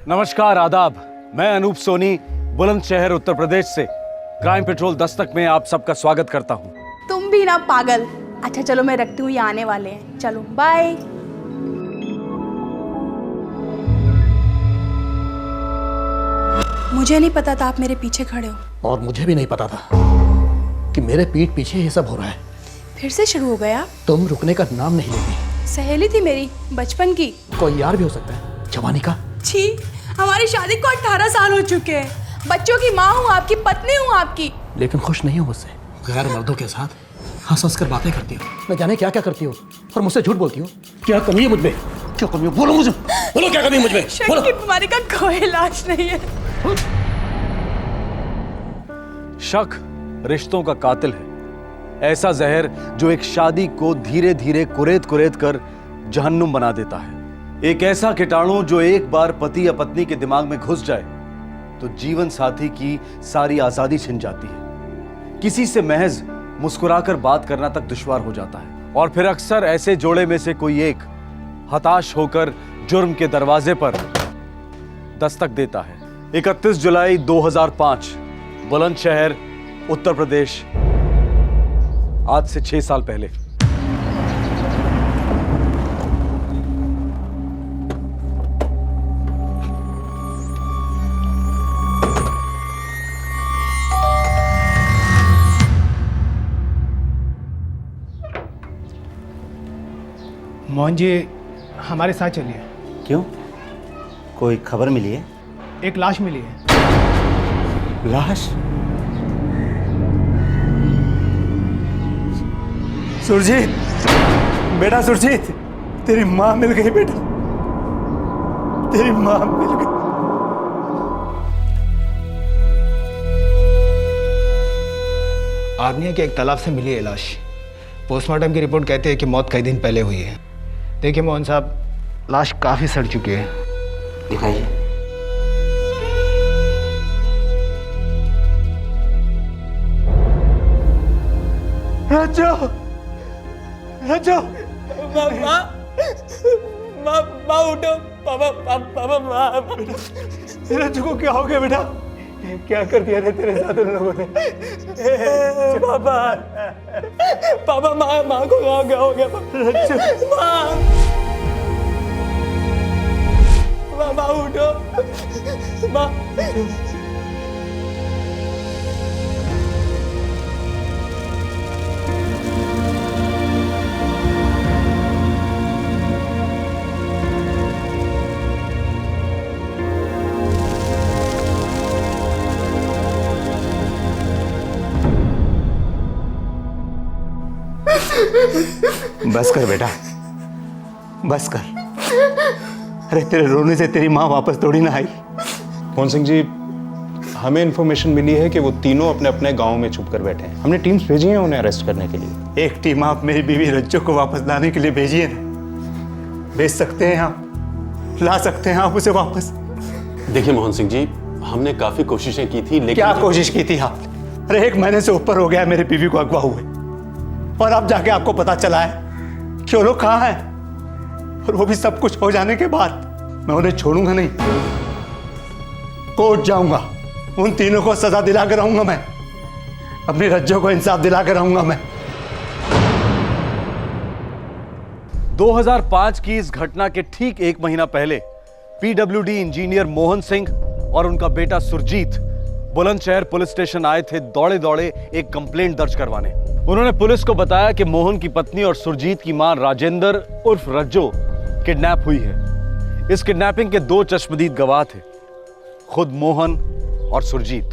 नमस्कार, आदाब। मैं अनूप सोनी बुलंदशहर उत्तर प्रदेश से क्राइम पेट्रोल दस्तक में आप सबका स्वागत करता हूँ। तुम भी ना पागल। अच्छा चलो मैं रखती हूँ, ये आने वाले हैं। चलो बाय। मुझे नहीं पता था आप मेरे पीछे खड़े हो। और मुझे भी नहीं पता था कि मेरे पीठ पीछे ये सब हो रहा है। फिर से शुरू हो गया? तुम रुकने का नाम नहीं लेती। सहेली थी मेरी बचपन की। कोई यार भी हो सकता है, जवानी का। छी, हमारी शादी को 18 साल हो चुके हैं। बच्चों की माँ हूँ, आपकी पत्नी हूँ आपकी। लेकिन खुश नहीं हो मुझसे। गैर मर्दों के साथ हंस हंस कर बातें करती हो, न जाने क्या क्या करती हो, और मुझसे झूठ बोलती हो। क्या कमी है मुझमें? क्या कमी है? बोलो मुझे, बोलो क्या कमी है मुझमें? शक की बीमारी का कोई इलाज नहीं है। शक रिश्तों का कातिल है, ऐसा जहर जो एक शादी को धीरे धीरे कुरेद कुरेद कर जहन्नुम बना देता है। एक ऐसा कीटाणु जो एक बार पति या पत्नी के दिमाग में घुस जाए तो जीवन साथी की सारी आजादी छिन जाती है। किसी से महज मुस्कुराकर बात करना तक दुश्वार हो जाता है। और फिर अक्सर ऐसे जोड़े में से कोई एक हताश होकर जुर्म के दरवाजे पर दस्तक देता है। 31 जुलाई 2005 बुलंदशहर उत्तर प्रदेश, आज से 6 साल पहले। मोहन जी हमारे साथ चलिए। क्यों? कोई खबर मिली है? एक लाश मिली है। लाश? सुरजीत, बेटा सुरजीत, तेरी माँ मिल गई बेटा, तेरी माँ मिल गई। आर्निया के एक तालाब से मिली है लाश। पोस्टमार्टम की रिपोर्ट कहती है कि मौत कई दिन पहले हुई है। देखिए मोहन साहब, लाश काफी सड़ चुकी है। दिखाइए। रज्जो, रज्जो, माँ उठो, पापा, रज्जो को क्या हो गया बेटा? क्या कर दिया रे तेरे साथ उन लोगों ने? पापा, माँ को क्या हो गया? माँ उठो, माँ। बस कर बेटा, बस कर। अरे तेरे रोने से तेरी माँ वापस थोड़ी ना आई। मोहन सिंह जी, हमें इन्फॉर्मेशन मिली है कि वो तीनों अपने अपने गांव में छुप कर बैठे हैं। हमने टीम्स भेजी हैं उन्हें अरेस्ट करने के लिए। एक टीम आप मेरी बीवी रज्जो को वापस लाने के लिए भेजिए ना। भेज सकते हैं आप, ला सकते हैं आप उसे वापस। देखिए मोहन सिंह जी, हमने काफी कोशिशें की थी, लेकिन क्या कोशिश की थी आपने? अरे 1 महीने से ऊपर हो गया मेरी बीवी को अगवा हुए, और अब जाके आपको पता चला है कि वो लोग कहाँ हैं, और वो भी सब कुछ हो जाने के बाद। मैं उन्हें छोड़ूंगा नहीं, कोर्ट जाऊंगा, उन तीनों को सजा दिला कर आऊंगा। मैं अपनी रज्जो को इंसाफ दिला कर आऊंगा। मैं 2005 की इस घटना के ठीक 1 महीना पहले पीडब्ल्यूडी इंजीनियर मोहन सिंह और उनका बेटा सुरजीत बुलंदशहर पुलिस स्टेशन आए थे दौड़े दौड़े एक कंप्लेंट दर्ज करवाने। उन्होंने पुलिस को बताया कि मोहन की पत्नी और सुरजीत की मां राजेंद्र उर्फ रज्जो किडनैप हुई है। इस किडनैपिंग के 2 चश्मदीद गवाह थे, खुद मोहन और सुरजीत।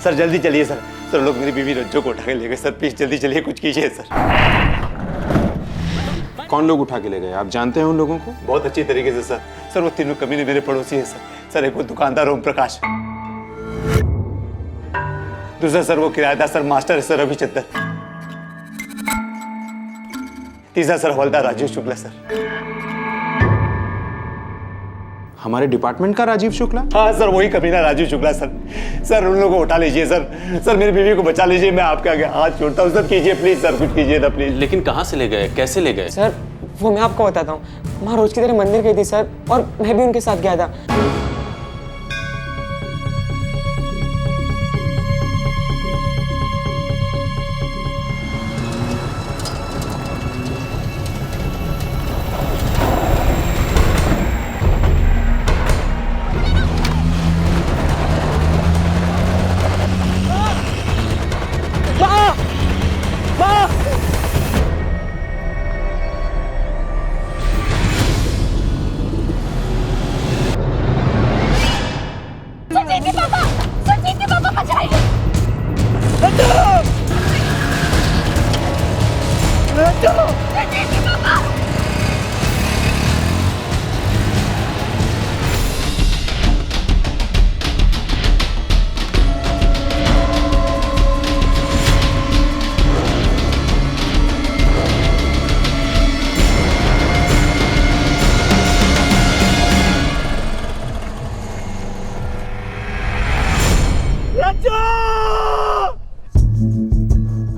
सर जल्दी चलिए सर। सर लोग मेरी बीवी रज्जो को उठा के ले गए सर। प्लीज जल्दी चलिए, कुछ कीजिए सर। कौन लोग उठा के ले गए? आप जानते हैं उन लोगों को? बहुत अच्छी तरीके से सर। सर वो तीनों कमीने मेरे पड़ोसी हैं सर। सर एक वो दुकानदार ओम प्रकाश, दूसरा सर वो किराएदार सर मास्टर है सर रविचंद्र, तीसरा सर हवलदार राजीव शुक्ला सर। हमारे डिपार्टमेंट का राजीव शुक्ला? हाँ सर, वही कमीना राजीव शुक्ला सर। सर उन लोगों को उठा लीजिए सर। सर मेरी बीवी को बचा लीजिए, मैं आपके आगे हाथ जोड़ता हूँ सर। कीजिए प्लीज सर, कुछ कीजिए ना प्लीज। लेकिन कहाँ से ले गए, कैसे ले गए? सर वो मैं आपको बताता हूँ। माँ रोज की तरह मंदिर गई थी सर, और मैं भी उनके साथ गया था।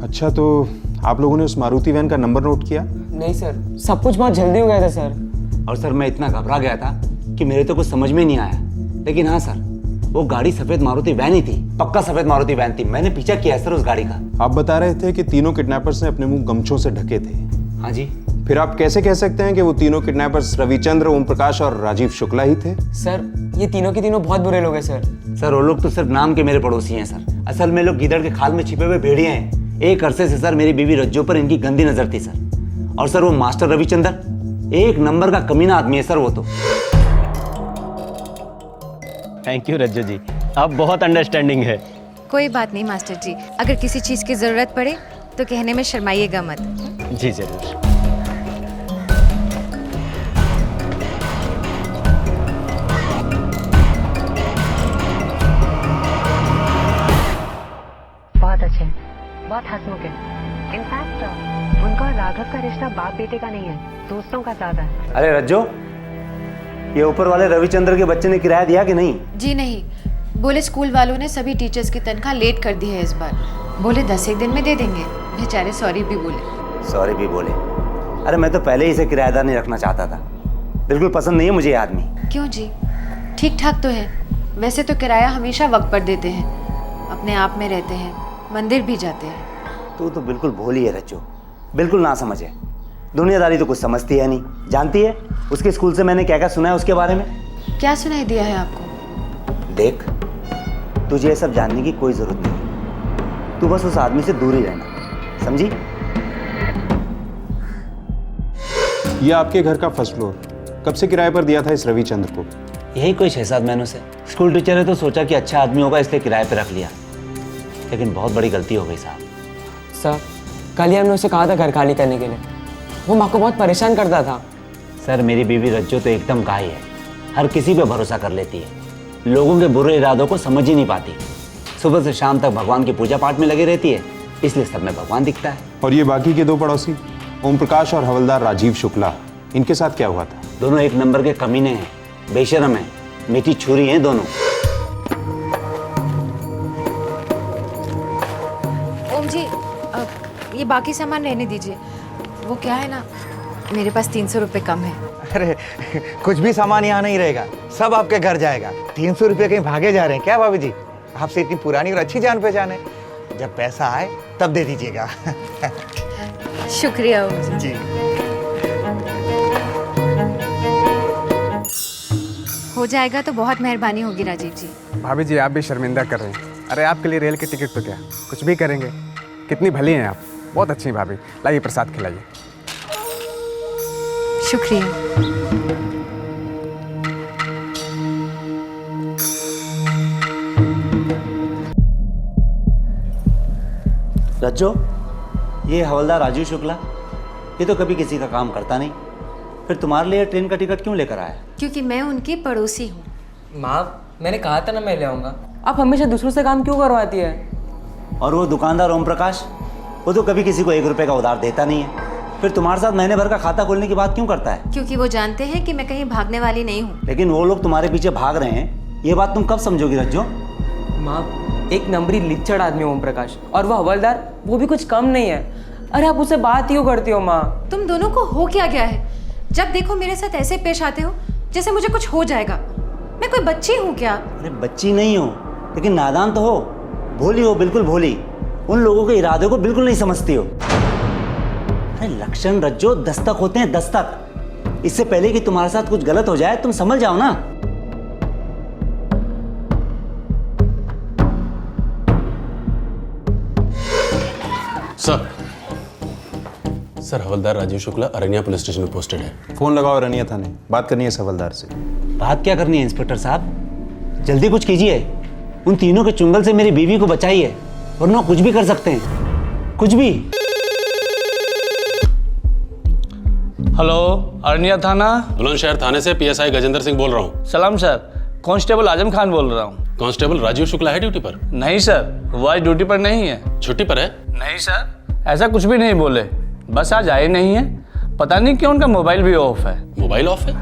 अच्छा, तो आप लोगों ने उस मारुति वैन का नंबर नोट किया? नहीं सर, सब कुछ बहुत जल्दी हो गया था सर। और सर मैं इतना घबरा गया था कि मेरे तो कुछ समझ में नहीं आया। लेकिन हाँ सर, वो गाड़ी सफेद मारुति वैन ही थी, पक्का सफेद मारुति वैन थी। मैंने पीछा किया है सर उस गाड़ी का। आप बता रहे थे कि तीनों किडनैपर्स ने अपने मुंह गमछों से ढके थे। हाँ जी। फिर आप कैसे कह सकते हैं कि वो तीनों किडनैपर्स रविचंद्र, ओम प्रकाश और राजीव शुक्ला ही थे? सर ये तीनों के तीनों बहुत बुरे लोग हैं सर। सर वो लोग तो सिर्फ नाम के मेरे पड़ोसी हैं सर। असल में लोग गीदड़ के खाल में छिपे हुए भेड़िए हैं। एक अरसे से सर मेरी बीवी रज्जो पर इनकी गंदी नजर थी सर। और सर वो मास्टर रविचंद्र एक नंबर का कमीना आदमी है सर वो तो। थैंक यू रज्जो जी, आप बहुत अंडरस्टैंडिंग है। कोई बात नहीं मास्टर जी, अगर किसी चीज़ की ज़रूरत पड़े तो कहने में शर्माइएगा मत। जी जरूर। बहुत अच्छे, बहुत हंसमुख है। इनफैक्ट उनका और राघव का रिश्ता बाप बेटे का नहीं है, दोस्तों का ज्यादा है। अरे रज्जो, ये ऊपर वाले रविचंद्र के बच्चे ने किराया दिया कि नहीं? जी नहीं, बोले स्कूल वालों ने सभी टीचर्स की तनख्वाह लेट कर दी है इस बार। बोले 10 दिन में दे देंगे। बेचारे सॉरी भी बोले। सॉरी भी बोले? अरे मैं तो पहले ही इसे किराएदार नहीं रखना चाहता था। बिल्कुल पसंद नहीं है मुझे ये आदमी। क्यों जी, ठीक ठाक तो है। वैसे तो किराया हमेशा वक्त पर देते हैं, अपने आप में रहते हैं, मंदिर भी जाते हैं। तू तो बिल्कुल भोली है रज्जो, बिल्कुल ना समझ है। दुनियादारी तो कुछ समझती है नहीं। जानती है उसके स्कूल से मैंने क्या क्या सुना है उसके बारे में? क्या सुनाई दिया है आपको? देख, तुझे ये सब जानने की कोई जरूरत नहीं। तू बस उस आदमी से दूर ही रहना, समझी? ये आपके घर का फर्स्ट फ्लोर कब से किराए पर दिया था इस रविचंद्र को? यही कोई 6-7 महीनों से। स्कूल टीचर है तो सोचा कि अच्छा आदमी होगा इसलिए किराए पे रख लिया, लेकिन बहुत बड़ी गलती हो गई साहब। सर कल ही हमने उसे कहा था घर खाली करने के लिए। वो माँ को बहुत परेशान करता था। सर मेरी बीवी रज्जो तो एकदम गाय है, हर किसी पे भरोसा कर लेती है, लोगों के बुरे इरादों को समझ ही नहीं पाती। सुबह से शाम तक भगवान की पूजा पाठ में लगी रहती है, इसलिए सब में भगवान दिखता है। और ये बाकी के दो पड़ोसी ओम प्रकाश और हवलदार राजीव शुक्ला, इनके साथ क्या हुआ था? दोनों एक नंबर के कमीने हैं, बेशरम हैं, मीठी छुरी हैं दोनों। ओम जी, ये बाकी सामान रहने दीजिए। वो क्या है ना, मेरे पास 300 रुपये कम है। अरे कुछ भी सामान यहाँ नहीं रहेगा, सब आपके घर जाएगा। 300 रुपये कहीं भागे जा रहे हैं क्या भाभी जी? आपसे इतनी पुरानी और अच्छी जान पहचान है, जब पैसा आए तब दे दीजिएगा। शुक्रिया ओम जी। हो जाएगा तो बहुत मेहरबानी होगी राजीव जी। भाभी जी आप भी शर्मिंदा कर रहे हैं। अरे आपके लिए रेल के टिकट तो क्या, कुछ भी करेंगे। कितनी भली हैं आप, बहुत अच्छी भाभी। लाइए प्रसाद खिलाइए। शुक्रिया। रज्जो, ये हवलदार राजीव शुक्ला, ये तो कभी किसी का काम करता नहीं, फिर तुम्हारे लिए ट्रेन का टिकट क्यों लेकर आया? क्योंकि मैं उनकी पड़ोसी हूँ। माँ मैंने कहा था ना मैं ले आऊँगा। आप हमेशा दूसरों से काम क्यों करवाती है? और वो दुकानदार ओम प्रकाश, वो तो कभी किसी को 1 रुपये का उधार देता नहीं है, फिर तुम्हारे साथ महीने भर का खाता खोलने की बात क्यों करता है? क्योंकि वो जानते हैं कि मैं कहीं भागने वाली नहीं हूँ। लेकिन वो लोग तुम्हारे पीछे भाग रहे हैं, ये बात तुम कब समझोगी रज्जो? माँ एक नंबरी लिच्चड़ आदमी ओम प्रकाश, और वो हवलदार वो भी कुछ कम नहीं है। अरे आप उससे बात क्यों करती हो माँ? तुम दोनों को हो क्या गया है? जब देखो मेरे साथ ऐसे पेश आते हो जैसे मुझे कुछ हो जाएगा। मैं कोई बच्ची हूँ क्या? अरे बच्ची नहीं हो, लेकिन नादान तो हो, भोली हो, बिल्कुल भोली। उन लोगों के इरादों को बिल्कुल नहीं समझती हो। अरे लक्षण रज्जो दस्तक होते हैं, दस्तक। इससे पहले कि तुम्हारे साथ कुछ गलत हो जाए तुम समझ जाओ ना। सर हवलदार राजीव शुक्ला अरनिया पुलिस स्टेशन में पोस्टेड है। फोन लगाओ अरनिया थाने, बात करनी है हवलदार से। बात क्या करनी है इंस्पेक्टर साहब? जल्दी कुछ कीजिए, उन तीनों के चुंगल से मेरी बीवी को बचाइए, वरना कुछ भी कर सकते हैं, कुछ भी। हेलो, अरनिया थाना। बुलंदशहर थाने से पीएसआई गजेंद्र सिंह बोल रहा हूँ। सलाम सर, कांस्टेबल आजम खान बोल रहा हूँ। कांस्टेबल राजीव शुक्ला है ड्यूटी पर? नहीं सर, वो आज ड्यूटी पर नहीं है। छुट्टी पर है? नहीं सर, ऐसा कुछ भी नहीं बोले, बस आज आए नहीं है। पता नहीं क्यों उनका मोबाइल भी ऑफ है। मोबाइल ऑफ है?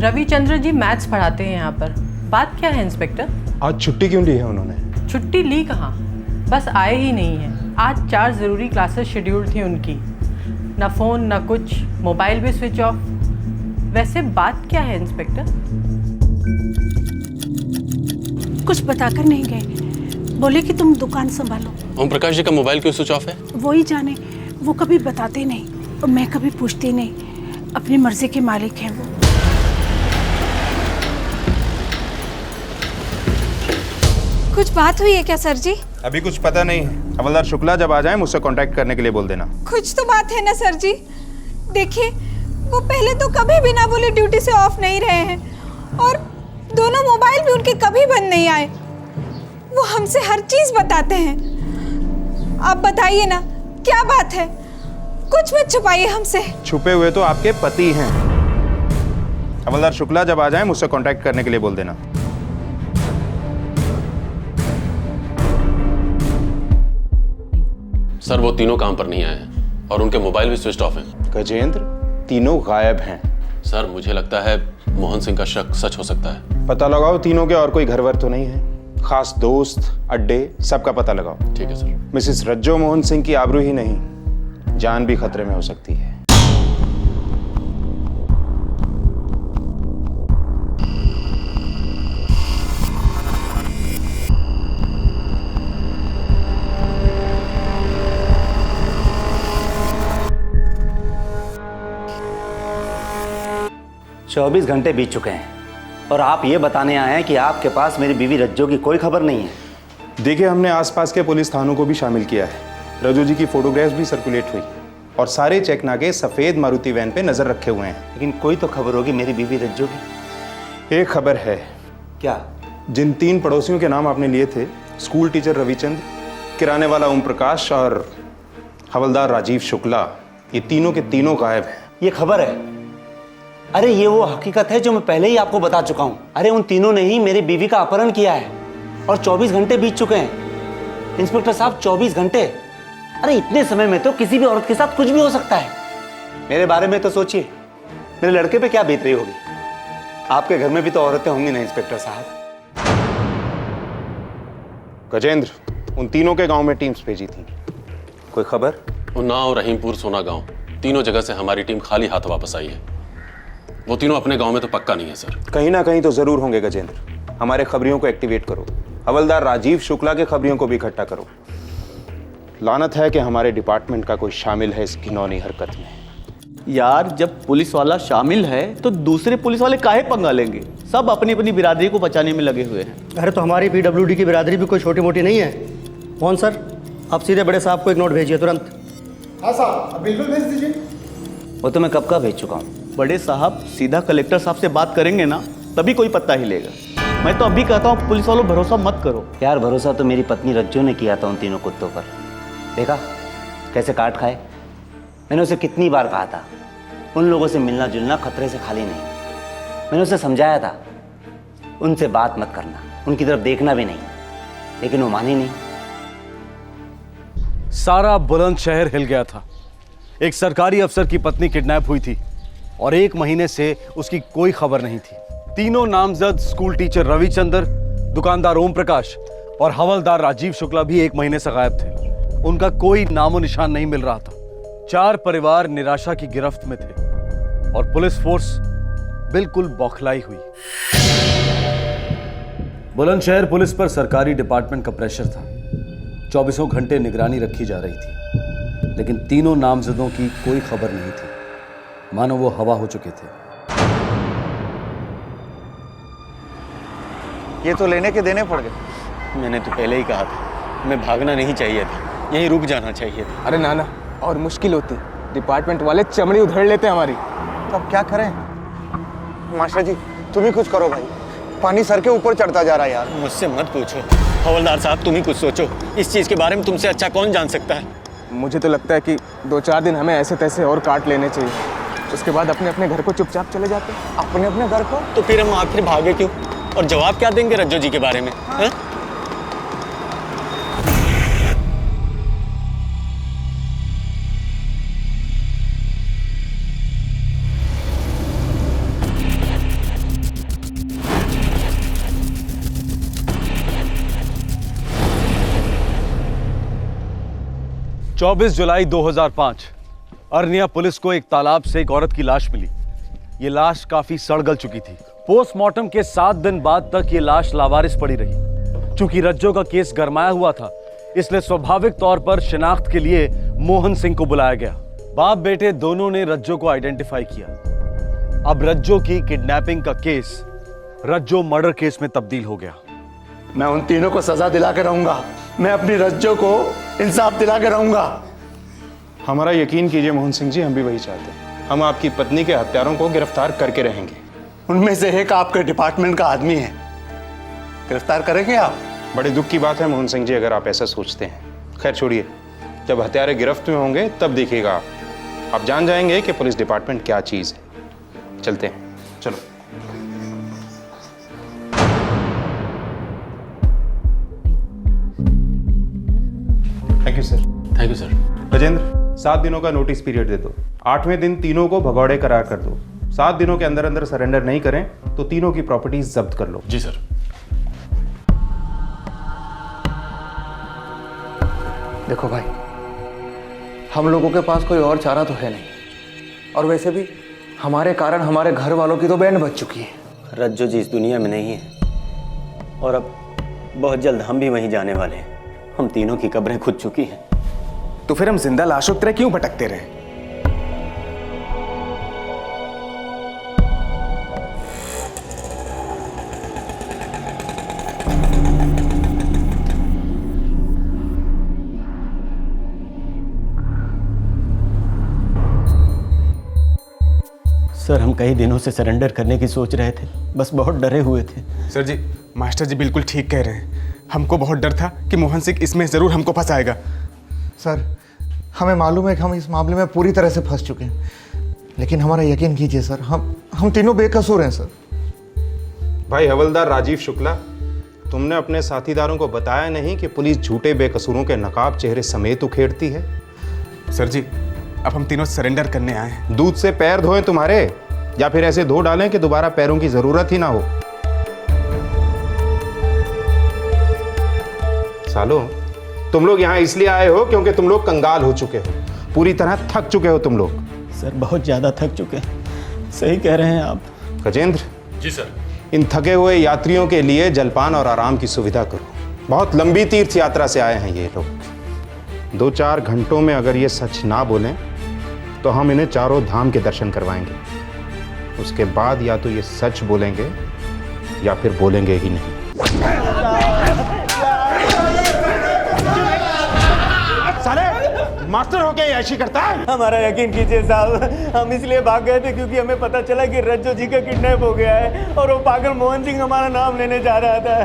रविचंद्र जी मैथ्स पढ़ाते हैं यहाँ पर। बात क्या है इंस्पेक्टर? आज छुट्टी क्यों ली है उन्होंने? छुट्टी ली कहाँ, बस आए ही नहीं है। आज 4 ज़रूरी क्लासेस शेड्यूल थी उनकी, ना फ़ोन ना कुछ, मोबाइल भी स्विच ऑफ। वैसे बात क्या है इंस्पेक्टर? कुछ बताकर नहीं गए, बोले कि तुम दुकान संभालो। ओम प्रकाश जी का मोबाइल क्यों स्विच ऑफ है? वो ही जाने, वो कभी बताते नहीं और मैं कभी पूछती नहीं। अपनी मर्जी के मालिक हैं वो। कुछ बात हुई है क्या सर जी? अभी कुछ पता नहीं है। हवलदार शुक्ला जब आ जाए मुझसे कांटेक्ट करने के लिए बोल देना। कुछ तो बात है ना सर जी। देखिए, वो पहले तो कभी बिना बोले ड्यूटी से ऑफ नहीं रहे हैं और दोनों मोबाइल भी उनके कभी बंद नहीं आए। वो हमसे हर चीज बताते हैं। आप बताइए ना, क्या बात है? कुछ मत छुपाइए हमसे। छुपे हुए तो आपके पति हैं। हवलदार शुक्ला जब आ जाए मुझसे कांटेक्ट करने के लिए बोल देना। सर वो तीनों काम पर नहीं आए हैं और उनके मोबाइल भी स्विच ऑफ हैं। गजेंद्र, तीनों गायब हैं। सर मुझे लगता है मोहन सिंह का शक सच हो सकता है। पता लगाओ तीनों के और कोई घर वर तो नहीं है। खास दोस्त, अड्डे, सबका पता लगाओ। ठीक है सर। मिसेस रज्जो मोहन सिंह की आबरू ही नहीं, जान भी खतरे में हो सकती है। चौबीस घंटे बीत चुके हैं और आप ये बताने आए हैं कि आपके पास मेरी बीवी रज्जो की कोई खबर नहीं है। देखिए, हमने आसपास के पुलिस थानों को भी शामिल किया है। रज्जो जी की फोटोग्राफ्स भी सर्कुलेट हुई और सारे चेक नाके सफेद मारुति वैन पे नजर रखे हुए हैं। लेकिन कोई तो खबर होगी मेरी बीवी रज्जो की। एक खबर है। क्या? जिन 3 पड़ोसियों के नाम आपने लिए थे, स्कूल टीचर रविचंद्र, किराने वाला ओम प्रकाश और हवलदार राजीव शुक्ला, ये तीनों के तीनों गायब हैं। ये खबर है? अरे ये वो हकीकत है जो मैं पहले ही आपको बता चुका हूं। अरे उन तीनों ने ही मेरी बीवी का अपहरण किया है और 24 घंटे बीत चुके हैं। इंस्पेक्टर साहब, 24 घंटे! अरे इतने समय में तो किसी भी औरत के साथ कुछ भी हो सकता है। मेरे बारे में तो सोचिए, मेरे लड़के पे क्या बीत रही होगी। आपके घर में भी तो औरतें होंगी ना इंस्पेक्टर साहब। गजेंद्र, उन तीनों के गांव में टीम्स भेजी थी, कोई खबर? उन्नाव, रहीमपुर, सोना गांव, तीनों जगह से हमारी टीम खाली हाथ वापस आई है। वो तीनों अपने गांव में तो पक्का नहीं है सर। कहीं ना कहीं तो जरूर होंगे गजेंद्र। हमारे खबरियों को एक्टिवेट करो, हवलदार राजीव शुक्ला के खबरियों को भी इकट्ठा करो। लानत है कि हमारे डिपार्टमेंट का कोई शामिल है इस घिनौनी हरकत में। यार, जब पुलिस वाला शामिल है तो दूसरे पुलिस वाले काहे पंगा लेंगे? सब अपनी अपनी बिरादरी को बचाने में लगे हुए हैं। अरे तो हमारी पीडब्ल्यूडी की बिरादरी भी कोई छोटी मोटी नहीं है। मोहन सर, आप सीधे बड़े साहब को एक नोट भेजिए तुरंत। हाँ साहब, बिल्कुल भेज दीजिए। वो तो मैं कब का भेज चुका हूँ। बड़े साहब सीधा कलेक्टर साहब से बात करेंगे ना, तभी कोई पत्ता हिलेगा। मैं तो अभी कहता हूँ पुलिस वालों भरोसा मत करो। यार भरोसा तो मेरी पत्नी रज्जो ने किया था उन तीनों कुत्तों पर। देखा कैसे काट खाए। मैंने उसे कितनी बार कहा था, उन लोगों से मिलना जुलना खतरे से खाली नहीं। मैंने उसे समझाया था, उनसे बात मत करना, उनकी तरफ देखना भी नहीं, लेकिन वो मानी नहीं। सारा बुलंदशहर हिल गया था। एक सरकारी अफसर की पत्नी किडनैप हुई थी और 1 महीने से उसकी कोई खबर नहीं थी। तीनों नामजद स्कूल टीचर रविचंद्र, दुकानदार ओम प्रकाश और हवलदार राजीव शुक्ला भी 1 महीने से गायब थे। उनका कोई नामो निशान नहीं मिल रहा था। 4 परिवार निराशा की गिरफ्त में थे और पुलिस फोर्स बिल्कुल बौखलाई हुई। बुलंदशहर पुलिस पर सरकारी डिपार्टमेंट का प्रेशर था। 24 घंटे निगरानी रखी जा रही थी, लेकिन तीनों नामजदों की कोई खबर नहीं थी, मानो वो हवा हो चुके थे। ये तो लेने के देने पड़ गए। मैंने तो पहले ही कहा था, हमें भागना नहीं चाहिए था, यहीं रुक जाना चाहिए था। अरे नाना, और मुश्किल होती, डिपार्टमेंट वाले चमड़ी उधेड़ लेते हमारी। तो अब क्या करें? मास्टर जी तुम ही कुछ करो भाई, पानी सर के ऊपर चढ़ता जा रहा है यार। मुझसे मत पूछो हवलदार साहब, तुम ही कुछ सोचो, इस चीज़ के बारे में तुमसे अच्छा कौन जान सकता है। मुझे तो लगता है कि 2-4 दिन हमें ऐसे तैसे और काट लेने चाहिए, उसके बाद अपने अपने घर को चुपचाप चले जाते। अपने अपने घर को? तो फिर हम आखिर भागे क्यों, और जवाब क्या देंगे रज्जो जी के बारे में? हाँ? 24 जुलाई 2005 अरनिया पुलिस को एक तालाब से एक औरत की लाश मिली। ये लाश काफी सड़-गल चुकी थी। पोस्टमार्टम के 7 दिन बाद तक ये लाश लावारिस पड़ी रही। चूंकि रज्जो का केस गरमाया हुआ था, इसलिए स्वाभाविक तौर पर शिनाख्त के लिए मोहन सिंह को बुलाया गया। बाप बेटे दोनों ने रज्जो को आइडेंटिफाई किया। अब रज्जो की किडनैपिंग का केस रज्जो मर्डर केस में तब्दील हो गया। मैं उन तीनों को सजा दिला के रहूंगा। मैं अपनी रज्जो को इंसाफ दिला के रहूंगा। हमारा यकीन कीजिए मोहन सिंह जी, हम भी वही चाहते हैं। हम आपकी पत्नी के हत्यारों को गिरफ्तार करके रहेंगे। उनमें से एक आपके डिपार्टमेंट का आदमी है, गिरफ्तार करेंगे आप? बड़े दुख की बात है मोहन सिंह जी, अगर आप ऐसा सोचते हैं। खैर छोड़िए, जब हत्यारे गिरफ्त में होंगे तब देखिएगा आप जान जाएंगे कि पुलिस डिपार्टमेंट क्या चीज़ है। चलते हैं, चलो। Thank you sir. Thank you sir. Gajendra, 7 दिनों का नोटिस पीरियड दे दो। 8वें दिन तीनों को भगौड़े करार कर दो। 7 दिनों के अंदर अंदर सरेंडर नहीं करें तो तीनों की प्रॉपर्टीज जब्त कर लो। जी सर। देखो भाई, हम लोगों के पास कोई और चारा तो है नहीं, और वैसे भी हमारे कारण हमारे घर वालों की तो बैंड बज चुकी है। रज्जो जी इस दुनिया में नहीं है, और अब बहुत जल्द हम भी वहीं जाने वाले हैं। हम तीनों की कब्रें खुद चुकी हैं। तो फिर हम जिंदा लाशों की तरह क्यों भटकते रहे? सर, हम कई दिनों से सरेंडर करने की सोच रहे थे, बस बहुत डरे हुए थे। सर जी, मास्टर जी बिल्कुल ठीक कह रहे हैं। हमको बहुत डर था कि मोहन सिंह इसमें जरूर हमको फंसाएगा। सर, हमें मालूम है कि हम इस मामले में पूरी तरह से फंस चुके हैं, लेकिन हमारा यकीन कीजिए सर, हम तीनों बेकसूर हैं सर। भाई हवलदार राजीव शुक्ला, तुमने अपने साथीदारों को बताया नहीं कि पुलिस झूठे बेकसूरों के नकाब चेहरे समेत उखेड़ती है? सर जी, अब हम तीनों सरेंडर करने आए हैं। दूध से पैर धोएं तुम्हारे, या फिर ऐसे धो डालें कि दोबारा पैरों की जरूरत ही ना हो। सालो, तुम लोग यहाँ इसलिए आए हो क्योंकि तुम लोग कंगाल हो चुके हो, पूरी तरह थक चुके हो तुम लोग। सर, बहुत ज्यादा थक चुके हैं। सही कह रहे हैं आप। गजेंद्र जी सर। इन थके हुए यात्रियों के लिए जलपान और आराम की सुविधा करो। बहुत लंबी तीर्थ यात्रा से आए हैं ये लोग। 2-4 घंटों में अगर ये सच ना बोलें तो हम इन्हें चारों धाम के दर्शन करवाएंगे। उसके बाद या तो ये सच बोलेंगे या फिर बोलेंगे ही नहीं। साले, मास्टर होके ऐसी करता है? हमारा यकीन कीजिए साहब, हम इसलिए भाग गए थे क्योंकि हमें पता चला कि रज्जो जी का किडनैप हो गया है और वो पागल मोहन सिंह हमारा नाम लेने जा रहा था।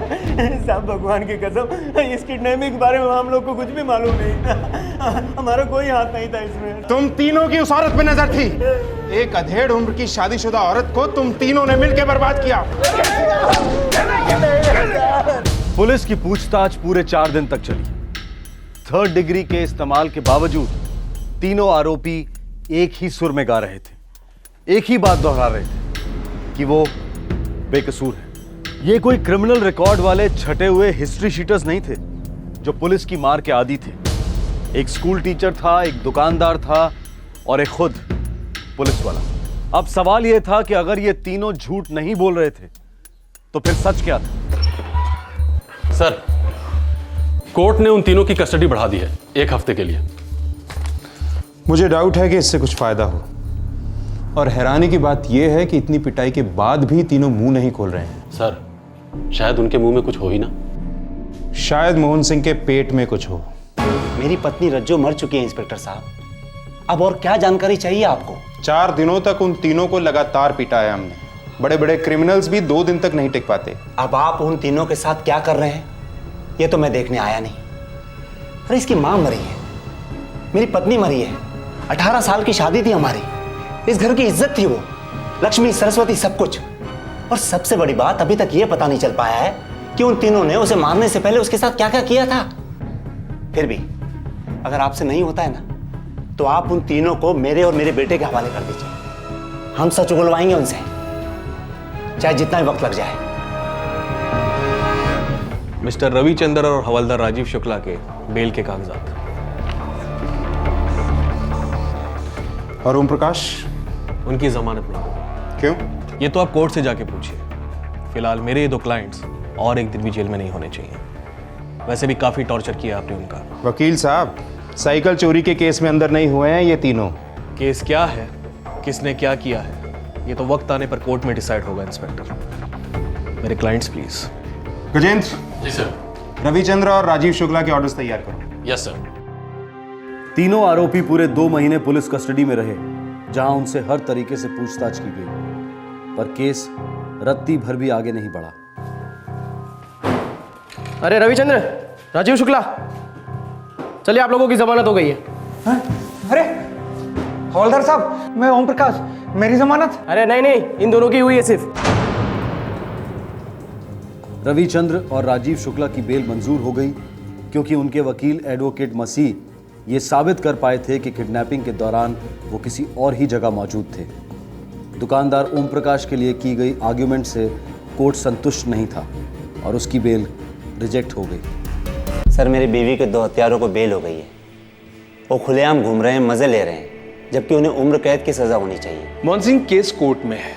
साहब, भगवान की कसम, इस किडनैपिंग के बारे में हम लोग को कुछ भी मालूम नहीं था। हमारा कोई हाथ नहीं था इसमें। तुम तीनों की उस औरत पे नजर थी। एक अधेड़ उम्र की शादीशुदा औरत को तुम तीनों ने मिलकर बर्बाद किया। पुलिस की पूछताछ पूरे 4 दिन तक चली। 3rd डिग्री के इस्तेमाल के बावजूद तीनों आरोपी एक ही सुर में गा रहे थे, एक ही बात दोहरा रहे थे कि वो बेकसूर है। ये कोई क्रिमिनल रिकॉर्ड वाले छटे हुए हिस्ट्री शीटर्स नहीं थे जो पुलिस की मार के आदी थे। एक स्कूल टीचर था, एक दुकानदार था और एक खुद पुलिस वाला। अब सवाल यह था कि अगर ये तीनों झूठ नहीं बोल रहे थे तो फिर सच क्या था? सर, कोर्ट ने उन तीनों की कस्टडी बढ़ा दी है 1 हफ्ते के लिए। मुझे डाउट है कि इससे कुछ फायदा हो, और हैरानी की बात यह है कि इतनी पिटाई के बाद भी तीनों मुंह नहीं खोल रहे हैं। सर, शायद उनके मुंह में कुछ हो ही ना। शायद मोहन सिंह के पेट में कुछ हो। मेरी पत्नी रज्जो मर चुकी है इंस्पेक्टर साहब, अब और क्या जानकारी चाहिए आपको? 4 दिनों तक उन तीनों को लगातार पिटाया हमने। बड़े बड़े क्रिमिनल्स भी 2 दिन तक नहीं टिक पाते। अब आप उन तीनों के साथ क्या कर रहे हैं ये तो मैं देखने आया नहीं। अरे इसकी मां मरी है, मेरी पत्नी मरी है, 18 साल की शादी थी हमारी, इस घर की इज्जत थी वो, लक्ष्मी सरस्वती सब कुछ। और सबसे बड़ी बात, अभी तक ये पता नहीं चल पाया है कि उन तीनों ने उसे मारने से पहले उसके साथ क्या क्या किया था। फिर भी अगर आपसे नहीं होता है ना तो आप उन तीनों को मेरे और मेरे बेटे के हवाले कर दीजिए। हम सच उगलवाएंगे उनसे, चाहे जितना भी वक्त लग जाए। मिस्टर रविचंद्र और हवलदार राजीव शुक्ला के बेल के कागजात। और ओम प्रकाश? उनकी जमानत नहीं। क्यों? ये तो आप कोर्ट से जाके पूछिए। फिलहाल मेरे ये 2 क्लाइंट्स और 1 दिन भी जेल में नहीं होने चाहिए। वैसे भी काफी टॉर्चर किया आपने उनका। वकील साहब, साइकिल चोरी के केस में अंदर नहीं हुए हैं ये तीनों। केस क्या है, किसने क्या किया है, ये तो वक्त आने पर कोर्ट में डिसाइड होगा। इंस्पेक्टर, मेरे क्लाइंट्स प्लीज। गजेंद्र। जी सर। रविचंद्र और राजीव शुक्ला के ऑर्डर्स तैयार करो। Yes sir. तीनों आरोपी पूरे 2 महीने पुलिस कस्टडी में रहे, जहां उनसे हर तरीके से पूछताछ की गई, पर केस रत्ती भर भी आगे नहीं बढ़ा। अरे रविचंद्र, राजीव शुक्ला, चलिए आप लोगों की जमानत हो गई है। अरे हवलदार साहब, मैं ओम प्रकाश, मेरी जमानत? अरे नहीं नहीं, इन दोनों की हुई है सिर्फ। रविचंद्र और राजीव शुक्ला की बेल मंजूर हो गई क्योंकि उनके वकील एडवोकेट मसीह ये साबित कर पाए थे कि किडनैपिंग के दौरान वो किसी और ही जगह मौजूद थे। दुकानदार ओम प्रकाश के लिए की गई आर्ग्यूमेंट से कोर्ट संतुष्ट नहीं था और उसकी बेल रिजेक्ट हो गई। सर, मेरी बीवी के 2 हत्यारों को बेल हो गई है। वो खुलेआम घूम रहे हैं, मजे ले रहे हैं, जबकि उन्हें उम्र कैद की सजा होनी चाहिए। मोहन सिंह, केस कोर्ट में है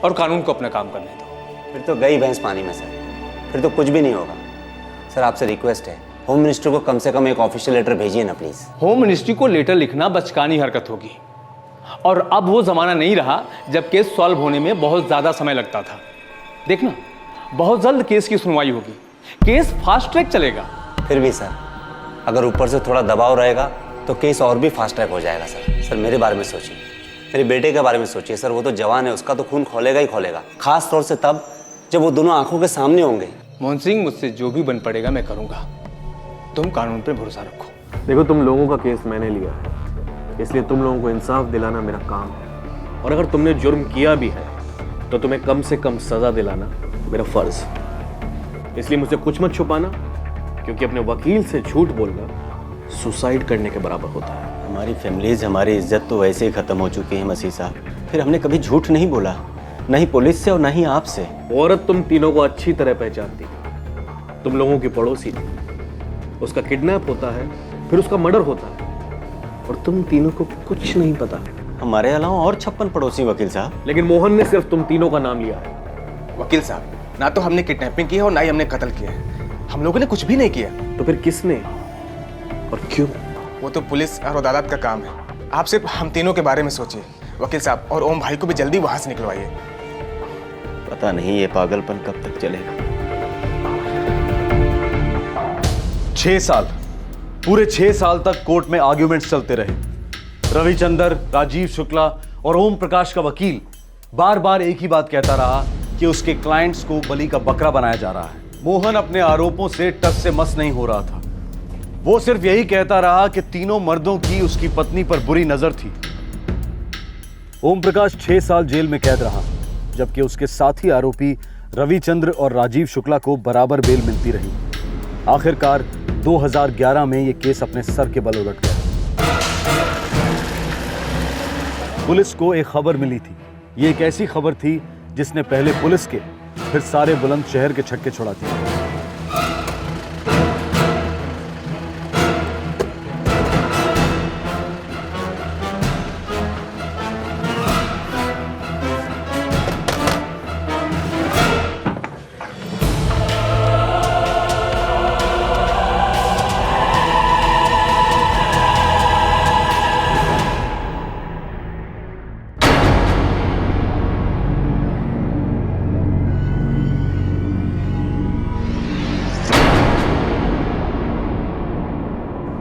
और कानून को अपना काम करने दो। फिर तो गई भैंस पानी में सर, फिर तो कुछ भी नहीं होगा। सर, आपसे रिक्वेस्ट है, होम मिनिस्टर को कम से कम एक ऑफिशियल लेटर भेजिए ना प्लीज। होम मिनिस्ट्री को लेटर लिखना बचकानी हरकत होगी, और अब वो जमाना नहीं रहा जब केस सॉल्व होने में बहुत ज्यादा समय लगता था। देखना, बहुत जल्द केस की सुनवाई होगी, केस फास्ट ट्रैक चलेगा। फिर भी सर, अगर ऊपर से थोड़ा दबाव रहेगा तो केस और भी फास्ट ट्रैक हो जाएगा। सर, मेरे बारे में सोचिए, मेरे बेटे के बारे में सोचिए। सर, वो तो जवान है, उसका तो खून खोलेगा ही खोलेगा, खास तौर से तब जब वो दोनों आंखों के सामने होंगे। मोहन सिंह, मुझसे जो भी बन पड़ेगा मैं करूंगा, तुम कानून पे भरोसा रखो। देखो, तुम लोगों का केस मैंने लिया है, इसलिए तुम लोगों को इंसाफ दिलाना मेरा काम है, और अगर तुमने जुर्म किया भी है तो तुम्हें कम से कम सजा दिलाना मेरा फर्ज है। इसलिए मुझसे कुछ मत छुपाना, क्योंकि अपने वकील से झूठ बोलना सुसाइड करने के बराबर होता है। हमारी फैमिलीज, हमारी इज्जत तो वैसे ही खत्म हो चुकी है मसीह साहब, फिर हमने कभी झूठ नहीं बोला, नहीं पुलिस से और नहीं आपसे। औरत तुम तीनों को अच्छी तरह पहचानती, तुम लोगों की पड़ोसी थी, उसका किडनैप होता है, फिर उसका मर्डर होता है, और तुम तीनों को कुछ नहीं पता। हमारे अलावा और 56 पड़ोसी वकील साहब। लेकिन मोहन ने सिर्फ तुम तीनों का नाम लिया है। वकील साहब, ना तो हमने किडनैपिंग की है और ना ही हमने कत्ल किया है, हम लोगों ने कुछ भी नहीं किया। तो फिर किसने और क्यों? वो तो पुलिस और अदालत का काम है, आप सिर्फ हम तीनों के बारे में सोचिए वकील साहब, और ओम भाई को भी जल्दी वहां से निकलवाइए। पता नहीं ये पागलपन कब तक चलेगा। 6 साल, पूरे 6 साल तक कोर्ट में आर्ग्यूमेंट्स चलते रहे। रविचंद्र, राजीव शुक्ला और ओम प्रकाश का वकील बार बार एक ही बात कहता रहा कि उसके क्लाइंट्स को बलि का बकरा बनाया जा रहा है। मोहन अपने आरोपों से टस से मस नहीं हो रहा था। वो सिर्फ यही कहता रहा कि तीनों मर्दों की उसकी पत्नी पर बुरी नजर थी। ओम प्रकाश 6 साल जेल में कैद रहा, जबकि उसके साथी आरोपी रविचंद्र और राजीव शुक्ला को बराबर बेल मिलती रही। आखिरकार 2011 में यह केस अपने सर के बल उलट गया। पुलिस को एक खबर मिली थी। ये एक ऐसी खबर थी जिसने पहले पुलिस के, फिर सारे बुलंदशहर के छक्के छुड़ा दिए।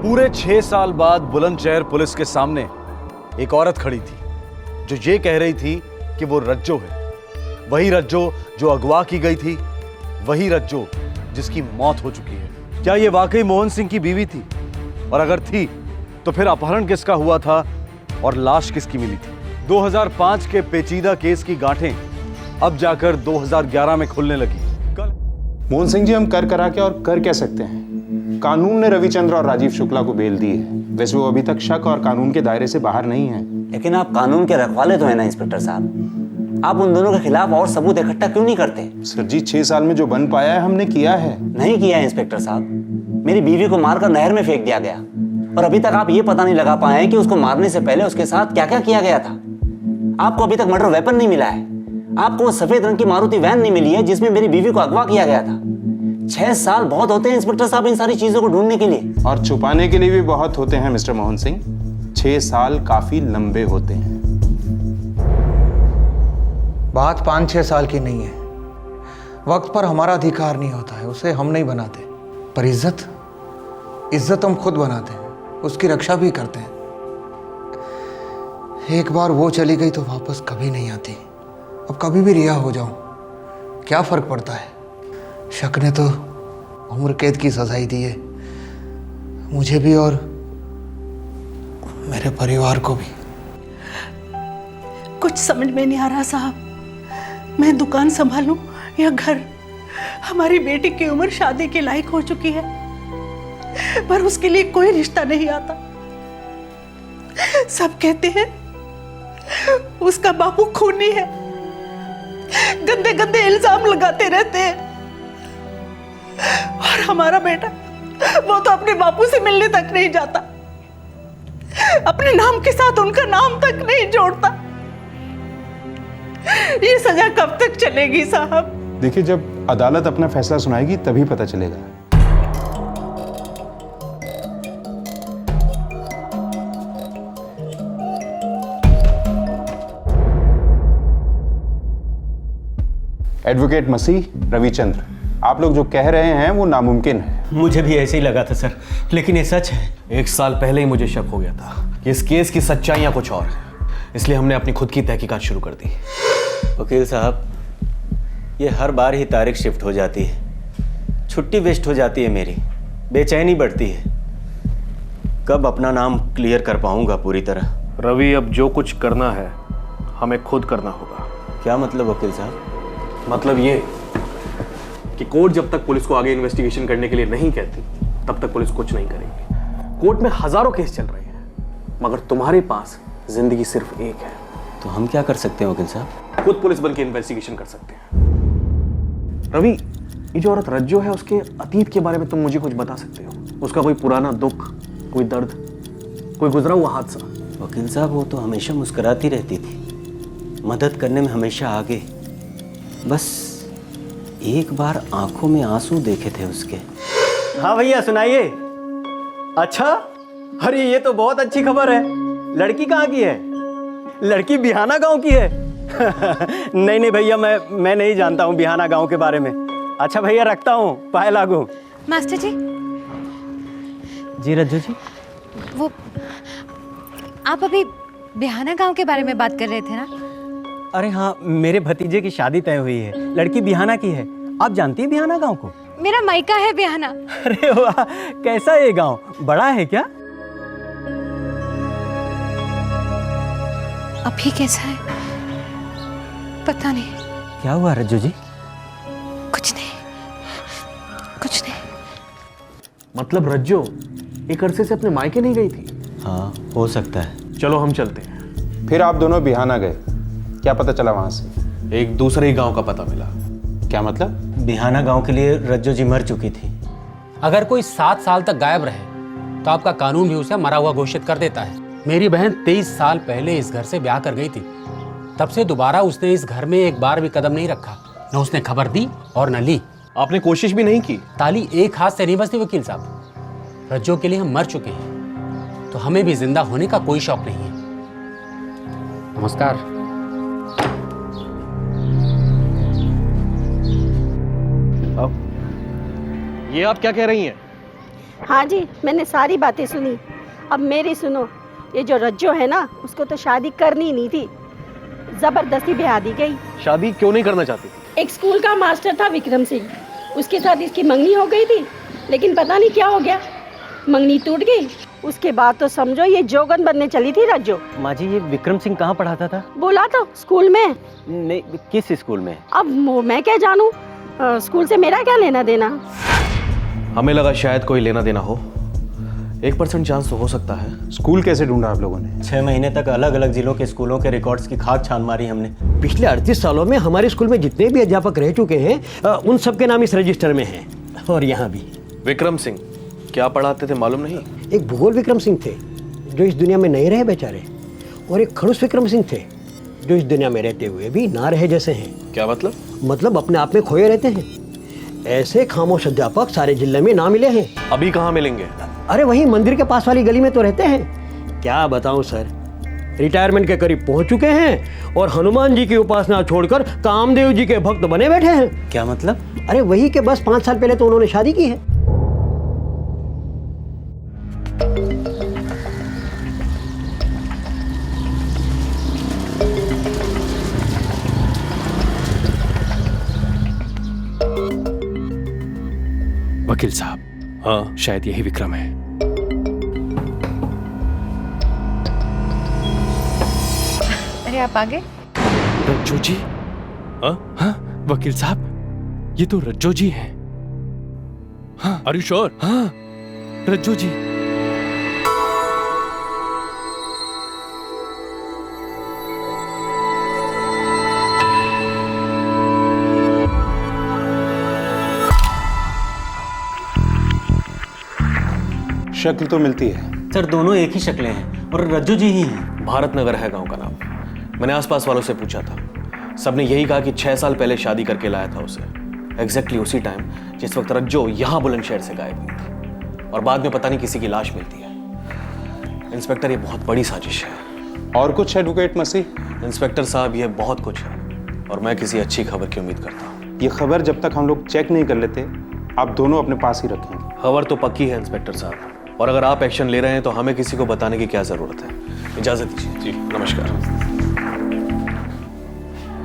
पूरे 6 साल बाद बुलंदशहर पुलिस के सामने एक औरत खड़ी थी जो ये कह रही थी कि वो रज्जो है, वही रज्जो जो अगवा की गई थी, वही रज्जो जिसकी मौत हो चुकी है। क्या ये वाकई मोहन सिंह की बीवी थी? और अगर थी तो फिर अपहरण किसका हुआ था और लाश किसकी मिली थी? 2005 के पेचीदा केस की गांठें अब जाकर 2011 में खुलने लगी। मोहन सिंह जी, हम कर करा के और कर क्या सकते हैं? कानून ने रविचंद्र और राजीव शुक्ला को बेल दी है। वैसे वो अभी तक शक और कानून के दायरे से बाहर नहीं है। लेकिन आप कानून के रखवाले तो है ना इंस्पेक्टर साहब, आप उन दोनों के खिलाफ और सबूत इकट्ठा क्यों नहीं करते? सर जी, 6 साल में जो बन पाया है हमने किया है। नहीं किया है इंस्पेक्टर साहब, मेरी बीवी को मारकर नहर में फेंक दिया गया और अभी तक आप ये पता नहीं लगा पाए कि उसको मारने से पहले उसके साथ क्या क्या किया गया था। आपको अभी तक मर्डर वेपन नहीं मिला है, आपको वो सफेद रंग की मारुति वैन नहीं मिली है जिसमें मेरी बीवी को अगवा किया गया था। 6 साल बहुत होते हैं इंस्पेक्टर साहब इन सारी चीजों को ढूंढने के लिए, और छुपाने के लिए भी बहुत होते हैं मिस्टर मोहन सिंह। 6 साल काफी लंबे होते हैं। बात 5-6 साल की नहीं है। वक्त पर हमारा अधिकार नहीं होता है, उसे हम नहीं बनाते। पर इज्जत हम खुद बनाते हैं, उसकी रक्षा भी करते हैं। एक बार वो चली गई तो वापस कभी नहीं आती। अब कभी भी रिहा हो जाऊं, क्या फर्क पड़ता है? शक ने तो उम्र कैद की सजाई दी है, मुझे भी और मेरे परिवार को भी। कुछ समझ में नहीं आ रहा साहब, मैं दुकान संभालूं या घर। हमारी बेटी की उम्र शादी के लायक हो चुकी है, पर उसके लिए कोई रिश्ता नहीं आता। सब कहते हैं उसका बापू खूनी है, गंदे गंदे इल्जाम लगाते रहते हैं। और हमारा बेटा, वो तो अपने बापू से मिलने तक नहीं जाता, अपने नाम के साथ उनका नाम तक नहीं जोड़ता। ये सजा कब तक चलेगी साहब? देखिए, जब अदालत अपना फैसला सुनाएगी तभी पता चलेगा। एडवोकेट मसीह, रविचंद्र, आप लोग जो कह रहे हैं वो नामुमकिन है। मुझे भी ऐसे ही लगा था सर, लेकिन ये सच है। 1 साल पहले ही मुझे शक हो गया था कि इस केस की सच्चाइयां कुछ और हैं, इसलिए हमने अपनी खुद की तहकीकात शुरू कर दी। वकील साहब, ये हर बार ही तारीख शिफ्ट हो जाती है, छुट्टी वेस्ट हो जाती है, मेरी बेचैनी बढ़ती है। कब अपना नाम क्लियर कर पाऊंगा पूरी तरह? रवि, अब जो कुछ करना है हमें खुद करना होगा। क्या मतलब वकील साहब? मतलब ये कि कोर्ट जब तक पुलिस को आगे इन्वेस्टिगेशन करने के लिए नहीं कहती, तब तक पुलिस कुछ नहीं करेगी। कोर्ट में हजारों केस चल रहे हैं, मगर तुम्हारे पास जिंदगी सिर्फ एक है। तो हम क्या कर सकते हैं वकील साहब? खुद पुलिस बन के इन्वेस्टिगेशन कर सकते हैं। रवि, ये जो औरत रज्जो है, उसके अतीत के बारे में तुम मुझे कुछ बता सकते हो? उसका कोई पुराना दुख, कोई दर्द, कोई गुजरा हुआ हादसा? वकील साहब, वो तो हमेशा मुस्कुराती रहती थी, मदद करने में हमेशा आगे। बस एक बार आंखों में आंसू देखे थे उसके। हाँ भैया, सुनाइए। अच्छा, अरे ये तो बहुत अच्छी खबर है। लड़की कहाँ की है? लड़की बिहाना गांव की है। नहीं नहीं भैया, मैं नहीं जानता हूँ बिहाना गांव के बारे में। अच्छा भैया, रखता हूँ, पाए लागू। मास्टर जी। जी रज्जू जी। वो आप अभी बिहाना गांव के बारे में बात कर रहे थे ना? अरे हाँ, मेरे भतीजे की शादी तय हुई है, लड़की बिहाना की है। आप जानती है बिहाना गांव को? मेरा मायका है बिहाना। अरे वाह, कैसा है ये गांव? बड़ा है क्या? अभी कैसा है पता नहीं। क्या हुआ रज्जू जी? कुछ नहीं, कुछ नहीं। मतलब रज्जो एक अरसे से अपने मायके नहीं गई थी? हाँ, हो सकता है। चलो हम चलते हैं। फिर आप दोनों बिहाना गए, क्या पता चला वहां से? एक दूसरे ही गांव का पता मिला। क्या मतलब? बिहाना गांव के लिए रज्जो जी मर चुकी थी। अगर कोई 7 साल तक गायब रहे तो आपका कानून भी उसे मरा हुआ घोषित कर देता है। मेरी बहन 23 साल पहले इस घर से ब्याह कर गई थी, तब से दोबारा उसने इस घर में एक बार भी कदम नहीं रखा। न उसने खबर दी और न ली। आपने कोशिश भी नहीं की? ताली एक हाथ से नहीं बजती वकील साहब। रज्जो के लिए हम मर चुके हैं, तो हमें भी जिंदा होने का कोई शौक नहीं है। नमस्कार। ये आप क्या कह रही हैं? हाँ जी, मैंने सारी बातें सुनी। अब मेरी सुनो, ये जो रज्जो है ना, उसको तो शादी करनी नहीं थी, जबरदस्ती ब्याह दी गई। शादी क्यों नहीं करना चाहती? एक स्कूल का मास्टर था विक्रम सिंह, उसके साथ इसकी मंगनी हो गई थी, लेकिन पता नहीं क्या हो गया, मंगनी टूट गई। उसके बाद तो समझो ये जोगन बनने चली थी रज्जो। माँ जी, ये विक्रम सिंह कहाँ पढ़ाता था? बोला तो स्कूल में। नहीं, किस स्कूल में? अब मैं क्या जानूं, स्कूल से मेरा क्या लेना देना। हमें लगा शायद कोई लेना देना हो। 1% चांस तो हो सकता है। स्कूल कैसे ढूंढा आप लोगों ने? 6 महीने तक अलग अलग जिलों के स्कूलों के रिकॉर्ड्स की खाक छान मारी हमने। पिछले 38 सालों में हमारे स्कूल में जितने भी अध्यापक रह चुके हैं उन सबके नाम इस रजिस्टर में हैं, और यहाँ भी। विक्रम सिंह क्या पढ़ाते थे मालूम नहीं? एक भूगोल विक्रम सिंह थे जो इस दुनिया में नहीं रहे बेचारे, और एक खड़ूस विक्रम सिंह थे जो इस दुनिया में रहते हुए भी ना रहे जैसे हैं। क्या मतलब? मतलब अपने आप में खोए रहते हैं। ऐसे खामोश अध्यापक सारे जिले में ना मिले हैं। अभी कहाँ मिलेंगे? अरे वही मंदिर के पास वाली गली में तो रहते हैं। क्या बताऊं सर, रिटायरमेंट के करीब पहुंच चुके हैं और हनुमान जी की उपासना छोड़कर कामदेव जी के भक्त बने बैठे हैं। क्या मतलब? अरे वही के बस 5 साल पहले तो उन्होंने शादी की है। वकील साहब, हाँ, शायद यही विक्रम है। अरे आप आ गए? रज्जो जी? हाँ, वकील साहब, ये तो रज्जो जी हैं। हाँ, आर यू श्योर? हाँ, रज्जो जी। शक्ल तो मिलती है सर, दोनों एक ही शक्लें हैं और रज्जो जी ही हैं। भारत नगर है गांव का नाम। मैंने आसपास वालों से पूछा था, सबने यही कहा कि 6 साल पहले शादी करके लाया था उसे, एग्जैक्टली उसी टाइम जिस वक्त रज्जो यहाँ बुलंदशहर से गायब हुई थी, और बाद में पता नहीं किसी की लाश मिलती है। इंस्पेक्टर, ये बहुत बड़ी साजिश है। और कुछ एडवोकेट मसीह? इंस्पेक्टर साहब, ये बहुत कुछ है, और मैं किसी अच्छी खबर की उम्मीद करता हूँ। ये खबर जब तक हम लोग चेक नहीं कर लेते, आप दोनों अपने पास ही रखेंगे। खबर तो पक्की है इंस्पेक्टर साहब, और अगर आप एक्शन ले रहे हैं तो हमें किसी को बताने की क्या जरूरत है। इजाजत दीजिए। जी नमस्कार।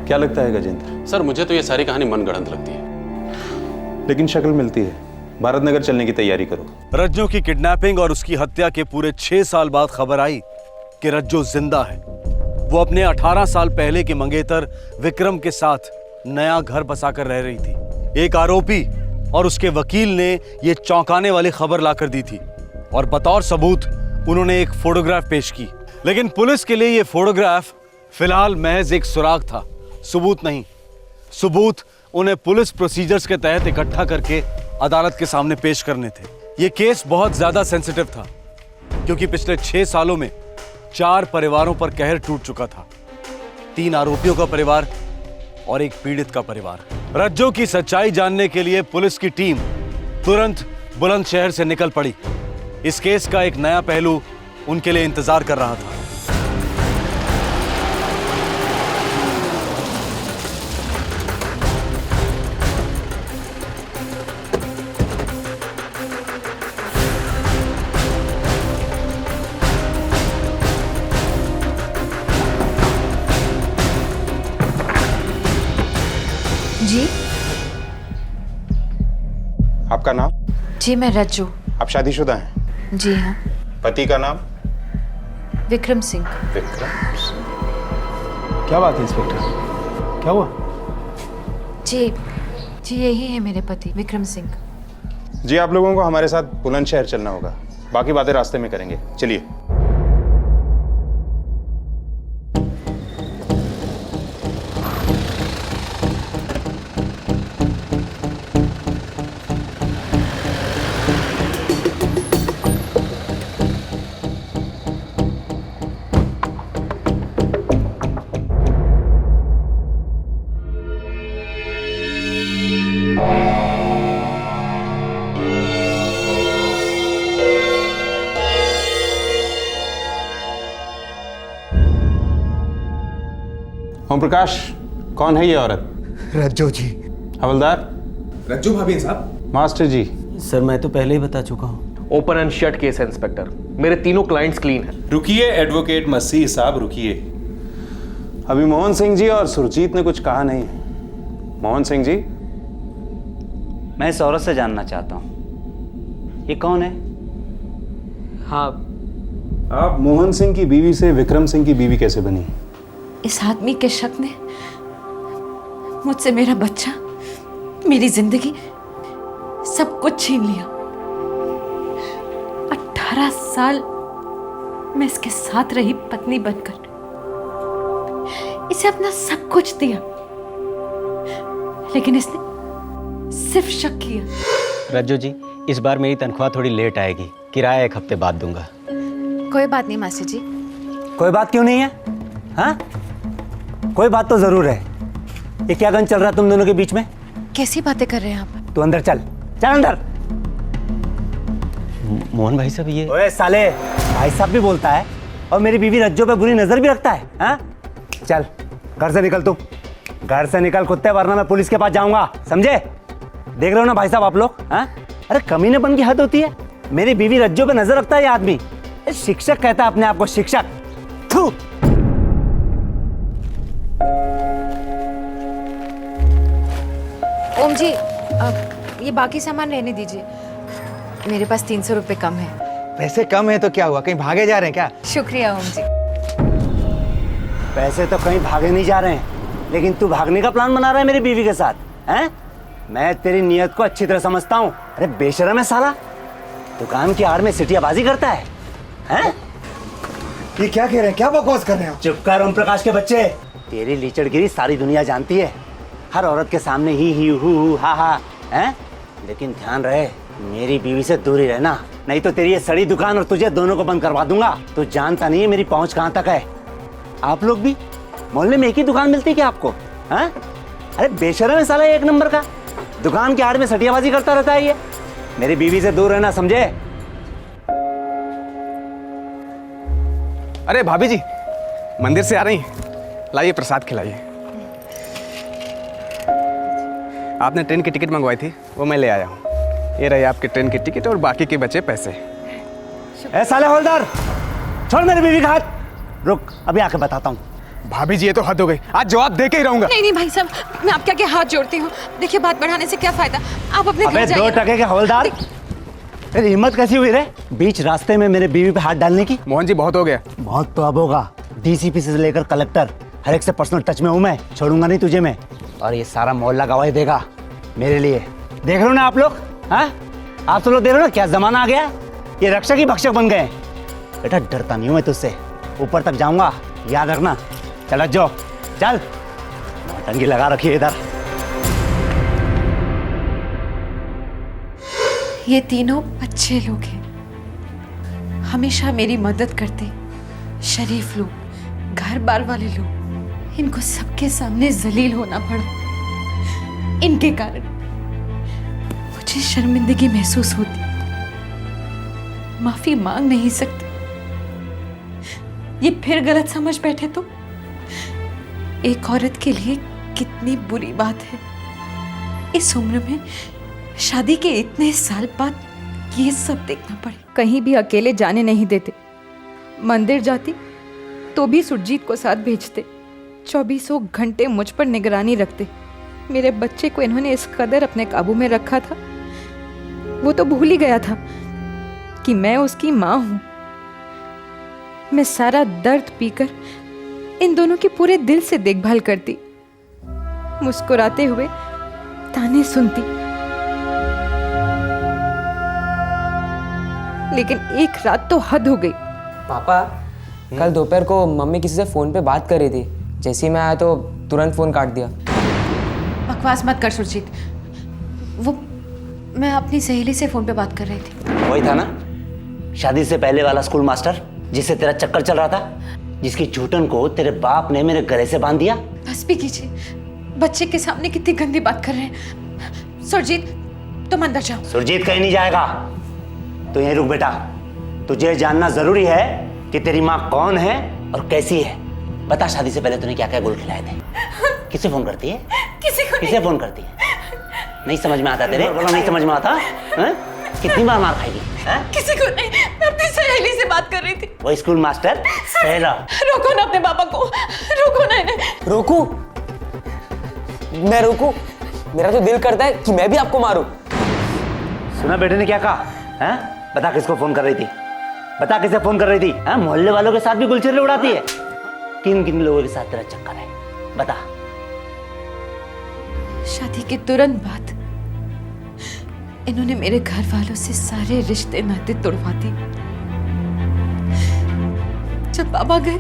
क्या लगता है गजेंद्र? सर, मुझे तो ये सारी कहानी मनगढ़ंत लगती है। लेकिन शक्ल मिलती है। भारत नगर चलने की तैयारी करो। रज्जो की किडनैपिंग और उसकी हत्या के पूरे 6 साल बाद खबर आई कि रज्जो जिंदा है। वो अपने 18 साल पहले के मंगेतर विक्रम के साथ नया घर बसाकर रह रही थी। एक आरोपी और उसके वकील ने ये चौंकाने वाली खबर लाकर दी थी, और बतौर सबूत उन्होंने एक फोटोग्राफ पेश की। लेकिन पुलिस के लिए ये फोटोग्राफ फिलहाल महज एक सुराग था, सबूत नहीं। सबूत उन्हें पुलिस प्रोसीजर्स के तहत इकट्ठा करके अदालत के सामने पेश करने थे। ये केस बहुत ज्यादा सेंसिटिव था, क्योंकि पिछले 6 सालों में 4 परिवारों पर कहर टूट चुका था। 3 आरोपियों का परिवार और एक पीड़ित का परिवार। रज्जो की सच्चाई जानने के लिए पुलिस की टीम तुरंत बुलंदशहर से निकल पड़ी। इस केस का एक नया पहलू उनके लिए इंतजार कर रहा था। जी? आपका नाम? जी, मैं रज्जू। आप शादीशुदा हैं? जी हाँ। पति का नाम? विक्रम सिंह। विक्रम। क्या बात है इंस्पेक्टर, क्या हुआ? जी यही है मेरे पति विक्रम सिंह। जी, आप लोगों को हमारे साथ बुलंदशहर चलना होगा, बाकी बातें रास्ते में करेंगे। चलिए। ओम प्रकाश, कौन है ये औरत? रज्जो जी। हवलदार? रज्जू भाभी साहब। मास्टर जी। सर, मैं तो पहले ही बता चुका हूँ। ओपन एंड शट केस है इंस्पेक्टर। मेरे तीनों क्लाइंट्स क्लीन हैं। रुकिए एडवोकेट मसीह साहब, रुकिए। अभी मोहन सिंह जी और सुरजीत ने कुछ कहा नहीं है। मोहन सिंह जी, मैं इस औरत से जानना चाहता हूं, ये कौन है? हाँ, आप मोहन सिंह की बीवी से विक्रम सिंह की बीवी कैसे बनी? इस आदमी के शक ने मुझसे मेरा बच्चा, मेरी जिंदगी, सब कुछ छीन लिया। 18 साल मैं इसके साथ रही पत्नी बनकर, इसे अपना सब कुछ दिया, लेकिन इसने सिर्फ शक किया। रज्जू जी, इस बार मेरी तनख्वाह थोड़ी लेट आएगी, किराया 1 हफ्ते बाद दूंगा। कोई बात नहीं मास्टर जी। कोई बात क्यों नहीं है? हाँ, कोई बात तो जरूर है। ये क्या गन चल रहा है तुम दोनों के बीच में? कैसी बातें कर रहे हैं आप? तू अंदर चल, चल अंदर। मोहन भाई साहब, ये ओए साले, भाई साहब भी बोलता है और मेरी बीवी रज्जो पे बुरी नजर भी रखता है। हाँ, चल घर से निकल, तू घर से निकल कुत्ते, वरना मैं पुलिस के पास जाऊंगा, समझे? देख रहे हो ना भाई साहब आप लोग? हाँ, अरे कमीनेपन की हद होती है। मेरी बीवी रज्जो पे नजर रखता है ये आदमी। शिक्षक कहता है अपने आप को, शिक्षक। थू। ओम जी, अब ये बाकी सामान रहने दीजिए, मेरे पास 300 रुपए कम है। पैसे कम है तो क्या हुआ, कहीं भागे जा रहे हैं क्या? शुक्रिया ओम जी। पैसे तो कहीं भागे नहीं जा रहे हैं, लेकिन तू भागने का प्लान बना रहा है मेरी बीवी के साथ, हैं? मैं तेरी नीयत को अच्छी तरह समझता हूँ। अरे बेशरम है साला, दुकान की आड़ में सिटियाबाजी करता है, हैं? ये क्या कह रहे हैं, क्या बकवास कर रहे हैं? चुप कर ओम प्रकाश के बच्चे। तेरी लीचड़गिरी सारी दुनिया जानती है, हर औरत के सामने ही हु हा हा, हैं? लेकिन ध्यान रहे, मेरी बीवी से दूर ही रहना, नहीं तो तेरी ये सड़ी दुकान और तुझे दोनों को बंद करवा दूंगा। तू जानता नहीं है मेरी पहुंच कहां तक है। आप लोग भी मोहल्ले में एक ही दुकान मिलती है क्या आपको? हैं? अरे बेशरम है साला, 1 नंबर का, दुकान के आड़ में सटियाबाजी करता रहता है ये। मेरी बीवी से दूर रहना, समझे? अरे भाभी जी, मंदिर से आ रही हैं, लाइए प्रसाद खिलाइए। आपने ट्रेन की टिकट मंगवाई थी, वो मैं ले आया हूँ। ये रही आपकी ट्रेन की टिकट और बाकी के बचे पैसे। ए साले हवलदार, छोड़ मेरी बीवी का हाथ। रुक, अभी आके बताता हूँ। भाभी जी, ये तो हद हो गई, आज जवाब दे के ही रहूंगा। नहीं नहीं भाई साहब, मैं आपके आगे हाथ जोड़ती हूँ। देखिए, बात बढ़ाने से क्या फायदा, आप अपने घर जाइए। 2 टके के हवलदार, तेरी हिम्मत कैसी हुई रे बीच रास्ते में मेरे बीवी पे हाथ डालने की? मोहन जी, बहुत हो गया। बहुत तो अब होगा। डीसीपी से लेकर कलेक्टर, हर एक से पर्सनल टच में हूँ मैं, छोड़ूंगा नहीं तुझे मैं। और ये सारा मोहल्ला गवाही देगा मेरे लिए। देख रहे हो ना आप लोग? हाँ, आप सब लोग देख रहे हो ना क्या जमाना आ गया? ये रक्षक ही भक्षक बन गए। बेटा डरता नहीं हूं मैं तुझसे, ऊपर तक जाऊंगा, याद रखना। चल जो, चल, टंगी लगा रखी है इधर। ये तीनों अच्छे लोग हैं, हमेशा मेरी मदद करते, शरीफ लोग, घर बार वाले लोग। इनको सबके सामने जलील होना पड़ा, इनके कारण मुझे शर्मिंदगी महसूस होती, माफी मांग नहीं सकती। ये फिर गलत समझ बैठे तो एक औरत के लिए कितनी बुरी बात है। इस उम्र में शादी के इतने साल बाद ये सब देखना पड़े। कहीं भी अकेले जाने नहीं देते, मंदिर जाती तो भी सुरजीत को साथ भेजते, 24 घंटे मुझ पर निगरानी रखते। मेरे बच्चे को इन्होंने इस कदर अपने काबू में रखा था, वो तो भूल ही गया था कि मैं उसकी माँ हूं। मैं सारा दर्द पीकर इन दोनों की पूरे दिल से देखभाल करती, मुस्कुराते हुए ताने सुनती। लेकिन एक रात तो हद हो गई। पापा, कल दोपहर को मम्मी किसी से फोन पे बात कर रही थी, जैसे ही मैं आया तो तुरंत फोन काट दिया। बकवास मत कर सुरजीत, वो मैं अपनी सहेली से फोन पे बात कर रही थी। वही था ना, शादी से पहले वाला स्कूल मास्टर जिससे तेरा चक्कर चल रहा था, जिसकी झूठन को तेरे बाप ने मेरे गले से बांध दिया। बस भी कीजिए, बच्चे के सामने कितनी गंदी बात कर रहे हैं। सुरजीत, तुम अंदर जाओ। सुरजीत कहीं नहीं जाएगा, तो यहीं रुक बेटा। तुझे जानना जरूरी है कि तेरी माँ कौन है और कैसी है। बता, शादी से पहले तूने क्या क्या गोल खिलाए थे? किसे फोन करती है? किसे फोन करती है? नहीं समझ में आता तेरे? बोलो नहीं समझ में आता? कितनी बार मार खाएगी? किसी को नहीं, मैं अपनी सहेली से बात कर रही थी। वो स्कूल मास्टर सहेला। रोको ना अपने पापा को, रोको ना इन्हें। रोकू? मैं रोकू? मेरा तो दिल करता है कि मैं भी आपको मारूं। सुना बेटे ने क्या कहा? हैं? बता किसको फोन कर रही थी? बता किसे फोन कर रही थी? हैं? मोहल्ले वालों के साथ भी गुलछर्रे उड़ाती है? किन किन लोगों के साथ तेरा चक्कर है? बता। शादी के तुरंत बाद इन्होंने मेरे घर वालों से सारे रिश्ते नाते तोड़वा दिए। जब बाबा गए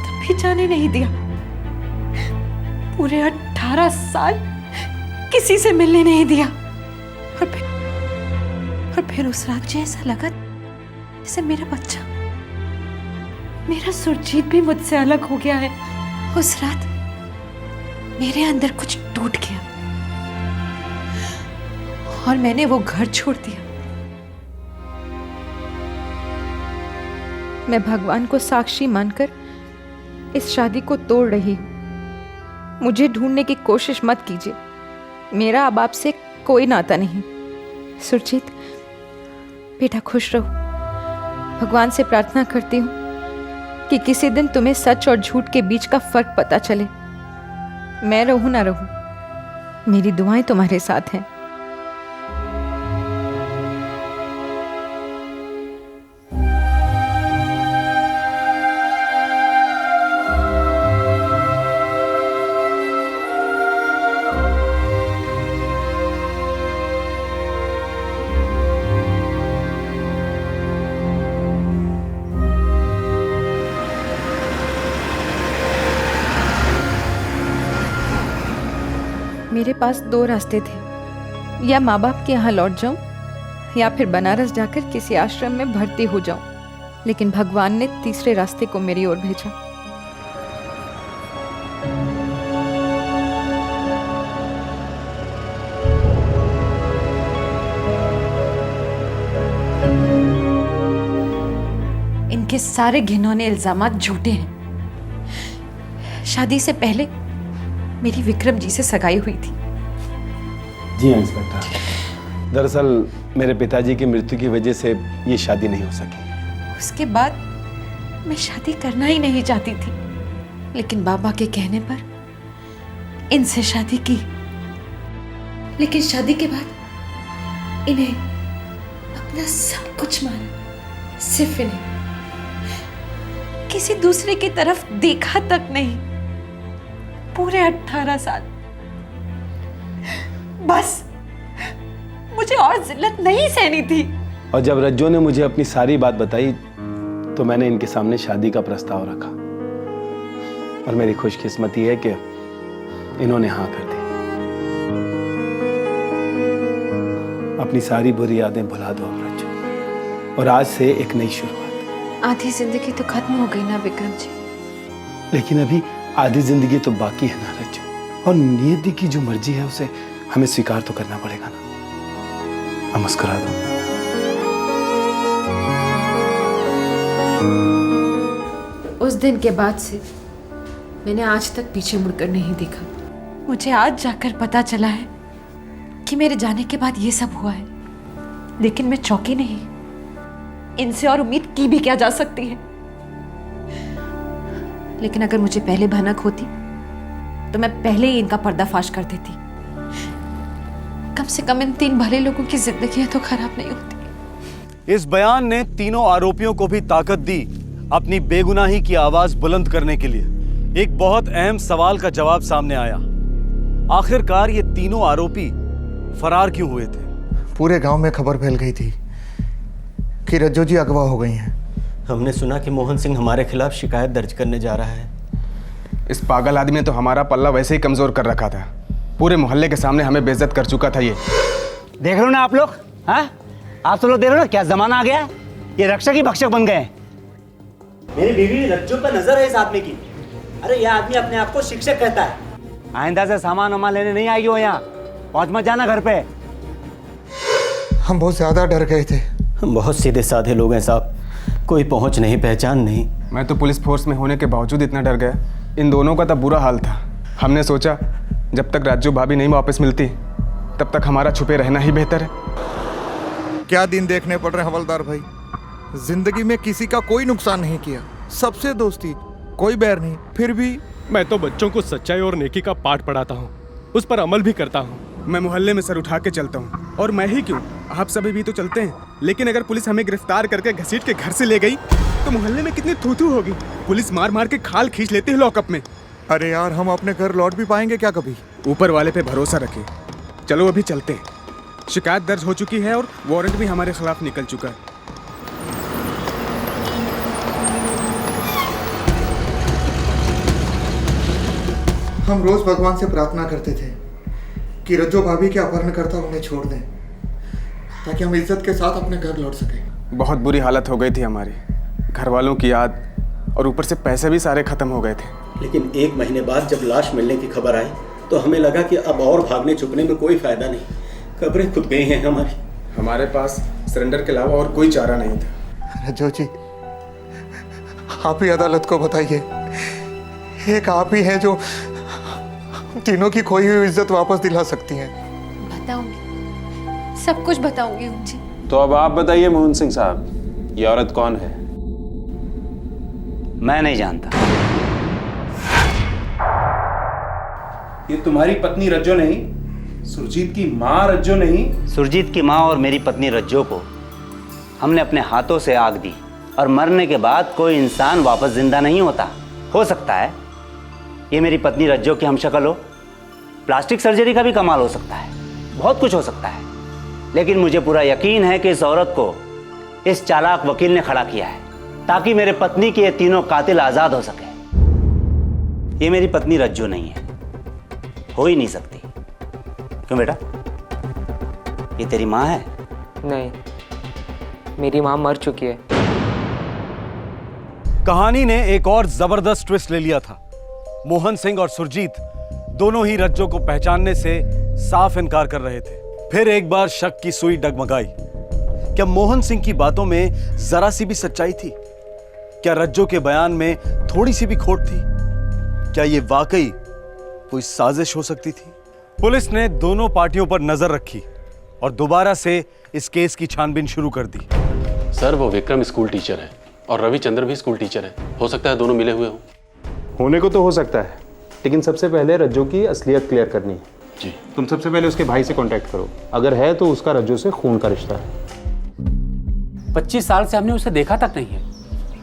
तब भी जाने नहीं दिया। पूरे 18 साल किसी से मिलने नहीं दिया। और फिर उस रात जैसा लगा जैसे मेरा बच्चा, मेरा सुरजीत भी मुझसे अलग हो गया है। उस रात मेरे अंदर कुछ टूट गया और मैंने वो घर छोड़ दिया। मैं भगवान को साक्षी मानकर इस शादी को तोड़ रही हूं। मुझे ढूंढने की कोशिश मत कीजिए, मेरा अब आपसे कोई नाता नहीं। सुरजीत बेटा खुश रहो। भगवान से प्रार्थना करती हूँ कि किसी दिन तुम्हें सच और झूठ के बीच का फर्क पता चले। मैं रहूं ना रहूं, मेरी दुआएं तुम्हारे साथ हैं। मेरे पास 2 रास्ते थे, या माँ बाप के यहाँ लौट जाऊं या फिर बनारस जाकर किसी आश्रम में भर्ती हो जाऊं। लेकिन भगवान ने तीसरे रास्ते को मेरी ओर भेजा। इनके सारे घिनौने इल्जामात झूठे हैं। शादी से पहले मेरी विक्रम जी से सगाई हुई थी। जी हाँ इंस्पेक्टर, दरअसल मेरे पिताजी की मृत्यु की वजह से ये शादी नहीं हो सकी। उसके बाद मैं शादी करना ही नहीं चाहती थी, लेकिन बाबा के कहने पर इनसे शादी की। लेकिन शादी के बाद इन्हें अपना सब कुछ माना, सिर्फ इन्हें। किसी दूसरे की तरफ देखा तक नहीं। पूरे 18 साल। बस मुझे और जिल्लत नहीं सहनी थी। और जब रज्जो ने मुझे अपनी सारी बात बताई तो मैंने इनके सामने शादी का प्रस्ताव रखा। और मेरी खुशकिस्मती है कि इन्होंने हाँ कर दी। अपनी सारी बुरी यादें भुला दो अब रज्जो, और आज से एक नई शुरुआत। आधी जिंदगी तो खत्म हो गई ना विक्रम जी। लेकिन अभी आधी जिंदगी तो बाकी है ना रज्जो, और नियति की जो मर्जी है उसे हमें स्वीकार तो करना पड़ेगा ना। अब मुस्कुरा दो। उस दिन के बाद से मैंने आज तक पीछे मुड़कर नहीं देखा। मुझे आज जाकर पता चला है कि मेरे जाने के बाद ये सब हुआ है, लेकिन मैं चौंकी नहीं। इनसे और उम्मीद की भी क्या जा सकती है। लेकिन अगर मुझे पहले भनक होती तो मैं पहले ही इनका पर्दाफाश कर देती। कम से कम इन 3 भले लोगों की जिंदगी तो खराब नहीं होती। इस बयान ने तीनों आरोपियों को भी ताकत दी अपनी बेगुनाही की आवाज बुलंद करने के लिए। एक बहुत अहम सवाल का जवाब सामने आया, आखिरकार ये तीनों आरोपी फरार क्यों हुए थे? पूरे गांव में खबर फैल गई थी कि रज्जो जी अगवा हो गई हैं। हमने सुना कि मोहन सिंह हमारे खिलाफ शिकायत दर्ज करने जा रहा है। इस पागल आदमी ने तो हमारा पल्ला वैसे ही कमजोर कर रखा था। पूरे मोहल्ले के सामने हमें बेइज्जत कर चुका था ये। देख रहे हो ना आप लोग? हाँ, आप सब लोग देख रहे हो ना क्या जमाना आ गया है? ये रक्षक ही भक्षक बन गए। मेरी बीवी रज्जो पर नजर है इस आदमी की। अरे यह आदमी अपने आप को शिक्षक कहता है। आइंदा से सामान वामान लेने नहीं आएगी वो यहाँ। पहुंच मत जाना घर पे। हम बहुत ज्यादा डर गए थे। हम बहुत सीधे साधे लोग हैं साहब, कोई पहुंच नहीं, पहचान नहीं। मैं तो पुलिस फोर्स में होने के बावजूद इतना डर गया। इन दोनों का तब बुरा हाल था। हमने सोचा जब तक राजू भाभी नहीं वापस मिलती तब तक हमारा छुपे रहना ही बेहतर है। क्या दिन देखने पड़ रहे हैं हवलदार भाई। जिंदगी में किसी का कोई नुकसान नहीं किया, सबसे दोस्ती, कोई बैर नहीं, फिर भी। मैं तो बच्चों को सच्चाई और नेकी का पाठ पढ़ाता हूँ, उस पर अमल भी करता हूँ। मैं मोहल्ले में सर उठा के चलता हूँ, और मैं ही क्यों, आप सभी भी तो चलते हैं। लेकिन अगर पुलिस हमें गिरफ्तार करके घसीट के घर से ले गई तो मोहल्ले में कितनी थू-थू होगी। पुलिस मार मार के खाल खींच लेती है लॉकअप में। अरे यार, हम अपने घर लौट भी पाएंगे क्या कभी? ऊपर वाले पे भरोसा रखें। चलो अभी चलते हैं। शिकायत दर्ज हो चुकी है और वारंट भी हमारे खिलाफ निकल चुका है। हम रोज भगवान से प्रार्थना करते थे कि रज्जो भाभी के अपहरणकर्ता उन्हें छोड़ दें, ताकि हम इज्जत के साथ अपने घर लौट सकें। बहुत बुरी हालत हो गई थी हमारी, घर वालों की याद, और ऊपर से पैसे भी सारे खत्म हो गए थे। लेकिन 1 महीने बाद जब लाश मिलने की खबर आई तो हमें लगा कि अब और भागने छुपने में कोई फायदा नहीं, कब्रें खुद गई हैं हमारी। हमारे पास सरेंडर के अलावा और कोई चारा नहीं था। रज्जो जी, आप ही अदालत को बताइए, एक आप ही हैं जो तीनों की खोई हुई इज्जत वापस दिला सकती हैं। बताऊंगी, सब कुछ बताऊंगी जी। तो अब आप बताइए मोहन सिंह साहब, ये औरत कौन है? मैं नहीं जानता। ये तुम्हारी पत्नी रज्जो नहीं, सुरजीत की माँ रज्जो नहीं? सुरजीत की माँ और मेरी पत्नी रज्जो को हमने अपने हाथों से आग दी, और मरने के बाद कोई इंसान वापस जिंदा नहीं होता। हो सकता है ये मेरी पत्नी रज्जो की हमशक्ल हो, प्लास्टिक सर्जरी का भी कमाल हो सकता है, बहुत कुछ हो सकता है, लेकिन मुझे पूरा यकीन है कि इस औरत को इस चालाक वकील ने खड़ा किया है ताकि मेरे पत्नी के ये तीनों कातिल आजाद हो सके। ये मेरी पत्नी रज्जो नहीं है, हो ही नहीं सकती। क्यों बेटा, ये तेरी माँ है? नहीं, मेरी माँ मर चुकी है। कहानी ने एक और जबरदस्त ट्विस्ट ले लिया था। मोहन सिंह और सुरजीत दोनों ही रज्जो को पहचानने से साफ इनकार कर रहे थे। फिर एक बार शक की सुई डगमगाई। क्या मोहन सिंह की बातों में जरा सी भी सच्चाई थी? क्या रज्जो के बयान में थोड़ी सी भी खोट थी? क्या यह वाकई कोई साजिश हो सकती थी? पुलिस ने दोनों पार्टियों पर नजर रखी और दोबारा से इस केस की छानबीन शुरू कर दी। सर, वो विक्रम स्कूल टीचर है और रविचंद्र भी स्कूल टीचर है। हो सकता है दोनों मिले हुए हों। होने को तो हो सकता है, लेकिन सबसे पहले रज्जो की असलियत क्लियर करनी है। जी। तुम सबसे पहले उसके भाई से कांटेक्ट करो, अगर है तो उसका रज्जो से खून का रिश्ता है। 25 साल से हमने उसे देखा तक नहीं है,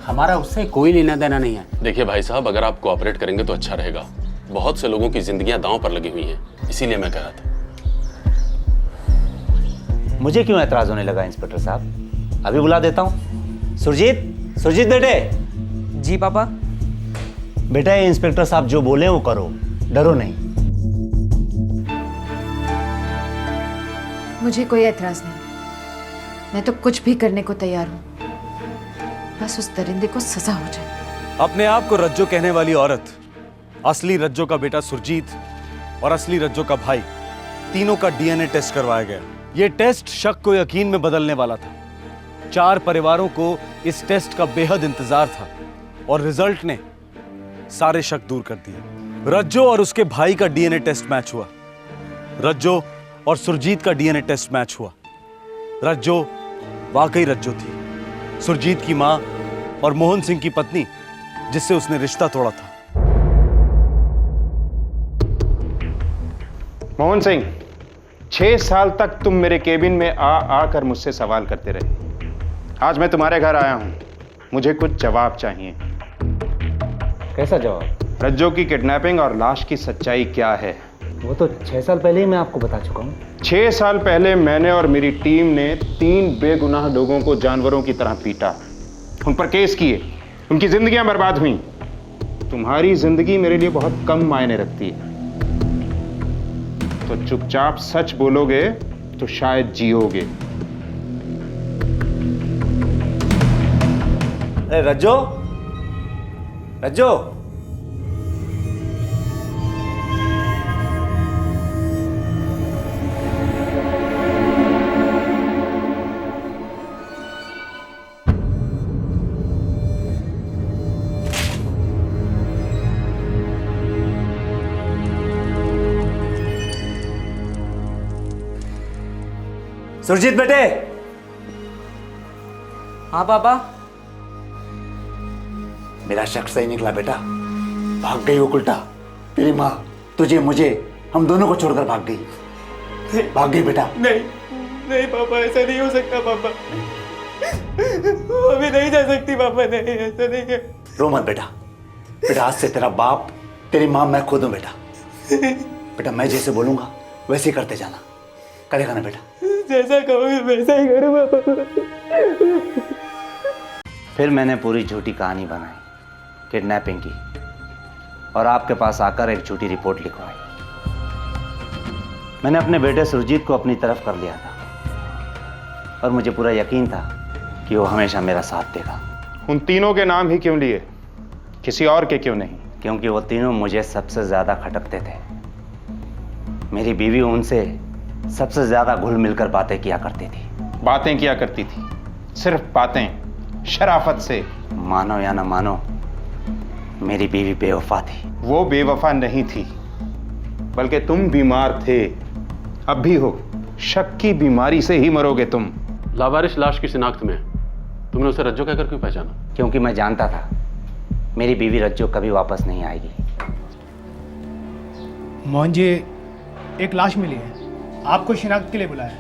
हमारा उससे कोई लेना देना नहीं है। देखिए भाई साहब, अगर आप कोऑपरेट करेंगे तो अच्छा रहेगा। बहुत से लोगों की जिंदगियां दांव पर लगी हुई हैं, इसीलिए मैं कह रहा था। मुझे क्यों एतराज होने लगा इंस्पेक्टर साहब? अभी बुला देता हूँ। सुरजीत, सुरजीत बेटे। जी पापा। बेटा, ये इंस्पेक्टर साहब जो बोले वो करो, डरो नहीं। मुझे कोई एतराज नहीं, मैं तो कुछ भी करने को तैयार हूँ, बस उस दरिंदे को सजा हो जाए। अपने आप को रज्जो कहने वाली औरत, असली रज्जो का बेटा सुरजीत और असली रज्जो का भाई, तीनों का डीएनए टेस्ट करवाया गया। यह टेस्ट शक को यकीन में बदलने वाला था। 4 परिवारों को इस टेस्ट का बेहद इंतजार था और रिजल्ट ने सारे शक दूर कर दिए। रज्जो और उसके भाई का डीएनए टेस्ट मैच हुआ। रज्जो और सुरजीत का डीएनए टेस्ट मैच हुआ। रज्जो वाकई रज्जो थी, सुरजीत की मां और मोहन सिंह की पत्नी जिससे उसने रिश्ता तोड़ा था। मोहन सिंह, 6 साल तक तुम मेरे केबिन में आकर मुझसे सवाल करते रहे। आज मैं तुम्हारे घर आया हूं, मुझे कुछ जवाब चाहिए। कैसा जवाब? रज्जो की किडनैपिंग और लाश की सच्चाई क्या है? वो तो 6 साल पहले ही मैं आपको बता चुका हूँ। 6 साल पहले मैंने और मेरी टीम ने 3 बेगुनाह लोगों को जानवरों की तरह पीटा, उन पर केस किए, उनकी जिंदगियां बर्बाद हुई। तुम्हारी जिंदगी मेरे लिए बहुत कम मायने रखती है, तो चुपचाप सच बोलोगे तो शायद जियोगे। अरे रज्जो, रज्जो, सुरजीत बेटे, हाँ पापा। मेरा शक सही निकला बेटा, भाग गई वो उल्टा। तेरी माँ तुझे मुझे हम दोनों को छोड़कर भाग गई। भाग गई बेटा। नहीं नहीं पापा, ऐसा नहीं हो सकता पापा, वो अभी नहीं जा सकती पापा, नहीं ऐसा नहीं है। रो मत बेटा, बेटा आज से तेरा बाप तेरी माँ मैं खुद हूँ बेटा। बेटा मैं जैसे बोलूंगा वैसे ही करते जाना, करेगा ना बेटा? जैसा कहोगे वैसा ही करूँगा पापा। फिर मैंने पूरी झूठी कहानी बनाई किडनैपिंग की, और आपके पास आकर एक झूठी रिपोर्ट लिखवाई। मैंने अपने बेटे सुरजीत को अपनी तरफ कर लिया था, और मुझे पूरा यकीन था कि वो हमेशा मेरा साथ देगा। उन तीनों के नाम ही क्यों लिए, किसी और के क्यों नहीं? क्योंकि वो तीनों मुझे सबसे ज्यादा खटकते थे। मेरी बीवी उनसे सबसे ज्यादा घुल मिलकर बातें किया करती थी। बातें किया करती थी, सिर्फ बातें, शराफत से। मानो या ना मानो, मेरी बीवी बेवफा थी। वो बेवफा नहीं थी, बल्कि तुम बीमार थे, अब भी हो। शक की बीमारी से ही मरोगे तुम। लावारिस लाश की शिनाख्त में तुमने उसे रज्जो कहकर क्यों पहचाना? क्योंकि मैं जानता था मेरी बीवी रज्जो कभी वापस नहीं आएगी। मोहन जी, एक लाश मिली है, आपको शिनाख्त के लिए बुलाया है।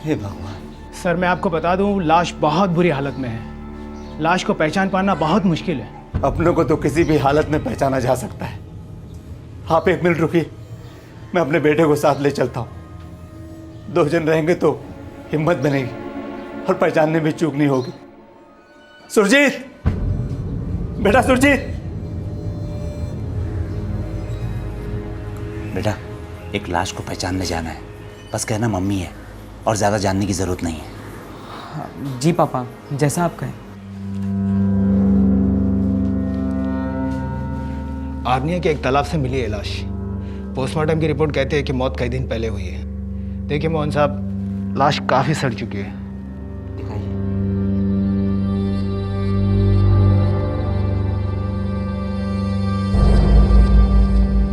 हे भगवान। सर मैं आपको बता दूं, लाश बहुत बुरी हालत में है। लाश को पहचान पाना बहुत मुश्किल है। अपनों को तो किसी भी हालत में पहचाना जा सकता है। आप एक मिनट रुकिए, मैं अपने बेटे को साथ ले चलता हूँ। 2 जन रहेंगे तो हिम्मत बनेगी और पहचानने में चूक नहीं होगी। सुरजीत, बेटा सुरजीत। बेटा एक लाश को पहचानने जाना है, बस कहना मम्मी है, और ज्यादा जानने की जरूरत नहीं है। जी पापा, जैसा आप कहें। आग्नेय के एक तालाब से मिली है लाश। पोस्टमार्टम की रिपोर्ट कहती है कि मौत कई दिन पहले हुई है। देखिए मोहन साहब, लाश काफी सड़ चुकी है।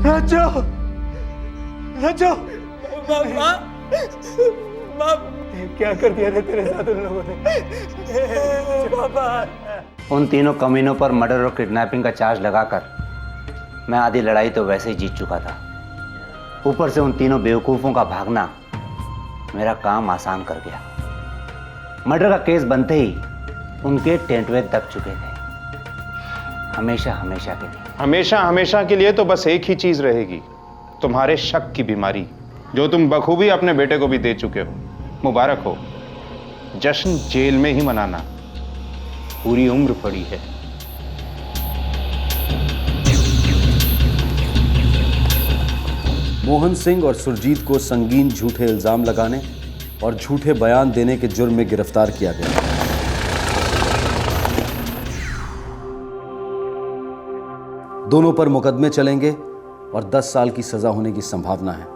रज्जो, रज्जो, माँ, क्या कर दिया था तेरे साथ उन लोगों ने? पापा। उन तीनों कमीनों पर मर्डर और किडनैपिंग का चार्ज लगाकर मैं आधी लड़ाई तो वैसे ही जीत चुका था। ऊपर से उन तीनों बेवकूफ़ों का भागना मेरा काम आसान कर गया। मर्डर का केस बनते ही उनके टेंटवे दब चुके थे, हमेशा हमेशा के लिए। हमेशा हमेशा के लिए तो बस एक ही चीज रहेगी, तुम्हारे शक की बीमारी, जो तुम बखूबी अपने बेटे को भी दे चुके हो। मुबारक हो, जश्न जेल में ही मनाना, पूरी उम्र पड़ी है। मोहन सिंह और सुरजीत को संगीन झूठे इल्जाम लगाने और झूठे बयान देने के जुर्म में गिरफ्तार किया गया। दोनों पर मुकदमे चलेंगे और 10 साल की सजा होने की संभावना है।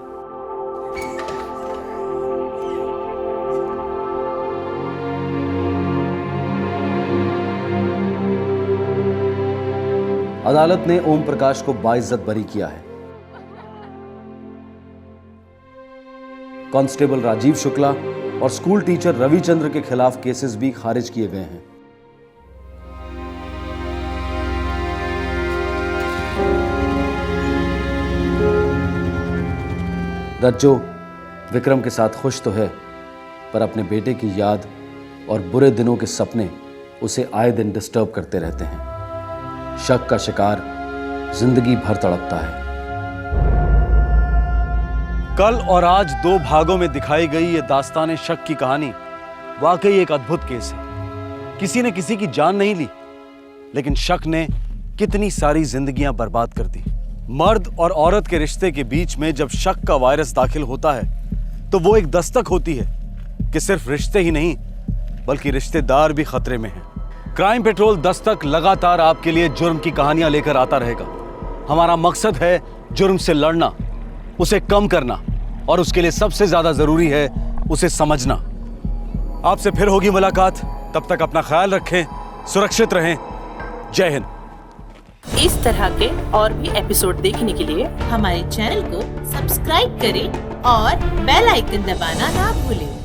अदालत ने ओम प्रकाश को बाइज्जत बरी किया है। कांस्टेबल राजीव शुक्ला और स्कूल टीचर रविचंद्र के खिलाफ केसेस भी खारिज किए गए हैं। रज्जो विक्रम के साथ खुश तो है, पर अपने बेटे की याद और बुरे दिनों के सपने उसे आए दिन डिस्टर्ब करते रहते हैं। शक का शिकार जिंदगी भर तड़पता है। कल और आज 2 भागों में दिखाई गई ये दास्तान शक की कहानी वाकई एक अद्भुत केस है। किसी ने किसी की जान नहीं ली, लेकिन शक ने कितनी सारी जिंदगियां बर्बाद कर दी। मर्द और औरत के रिश्ते के बीच में जब शक का वायरस दाखिल होता है तो वो एक दस्तक होती है कि सिर्फ रिश्ते ही नहीं बल्कि रिश्तेदार भी खतरे में हैं। क्राइम पेट्रोल दस्तक लगातार आपके लिए जुर्म की कहानियां लेकर आता रहेगा। हमारा मकसद है जुर्म से लड़ना, उसे कम करना, और उसके लिए सबसे ज्यादा जरूरी है उसे समझना। आपसे फिर होगी मुलाकात, तब तक अपना ख्याल रखें, सुरक्षित रहें। जय हिंद। इस तरह के और भी एपिसोड देखने के लिए हमारे चैनल को सब्सक्राइब करें और बेल आइकन दबाना ना भूलें।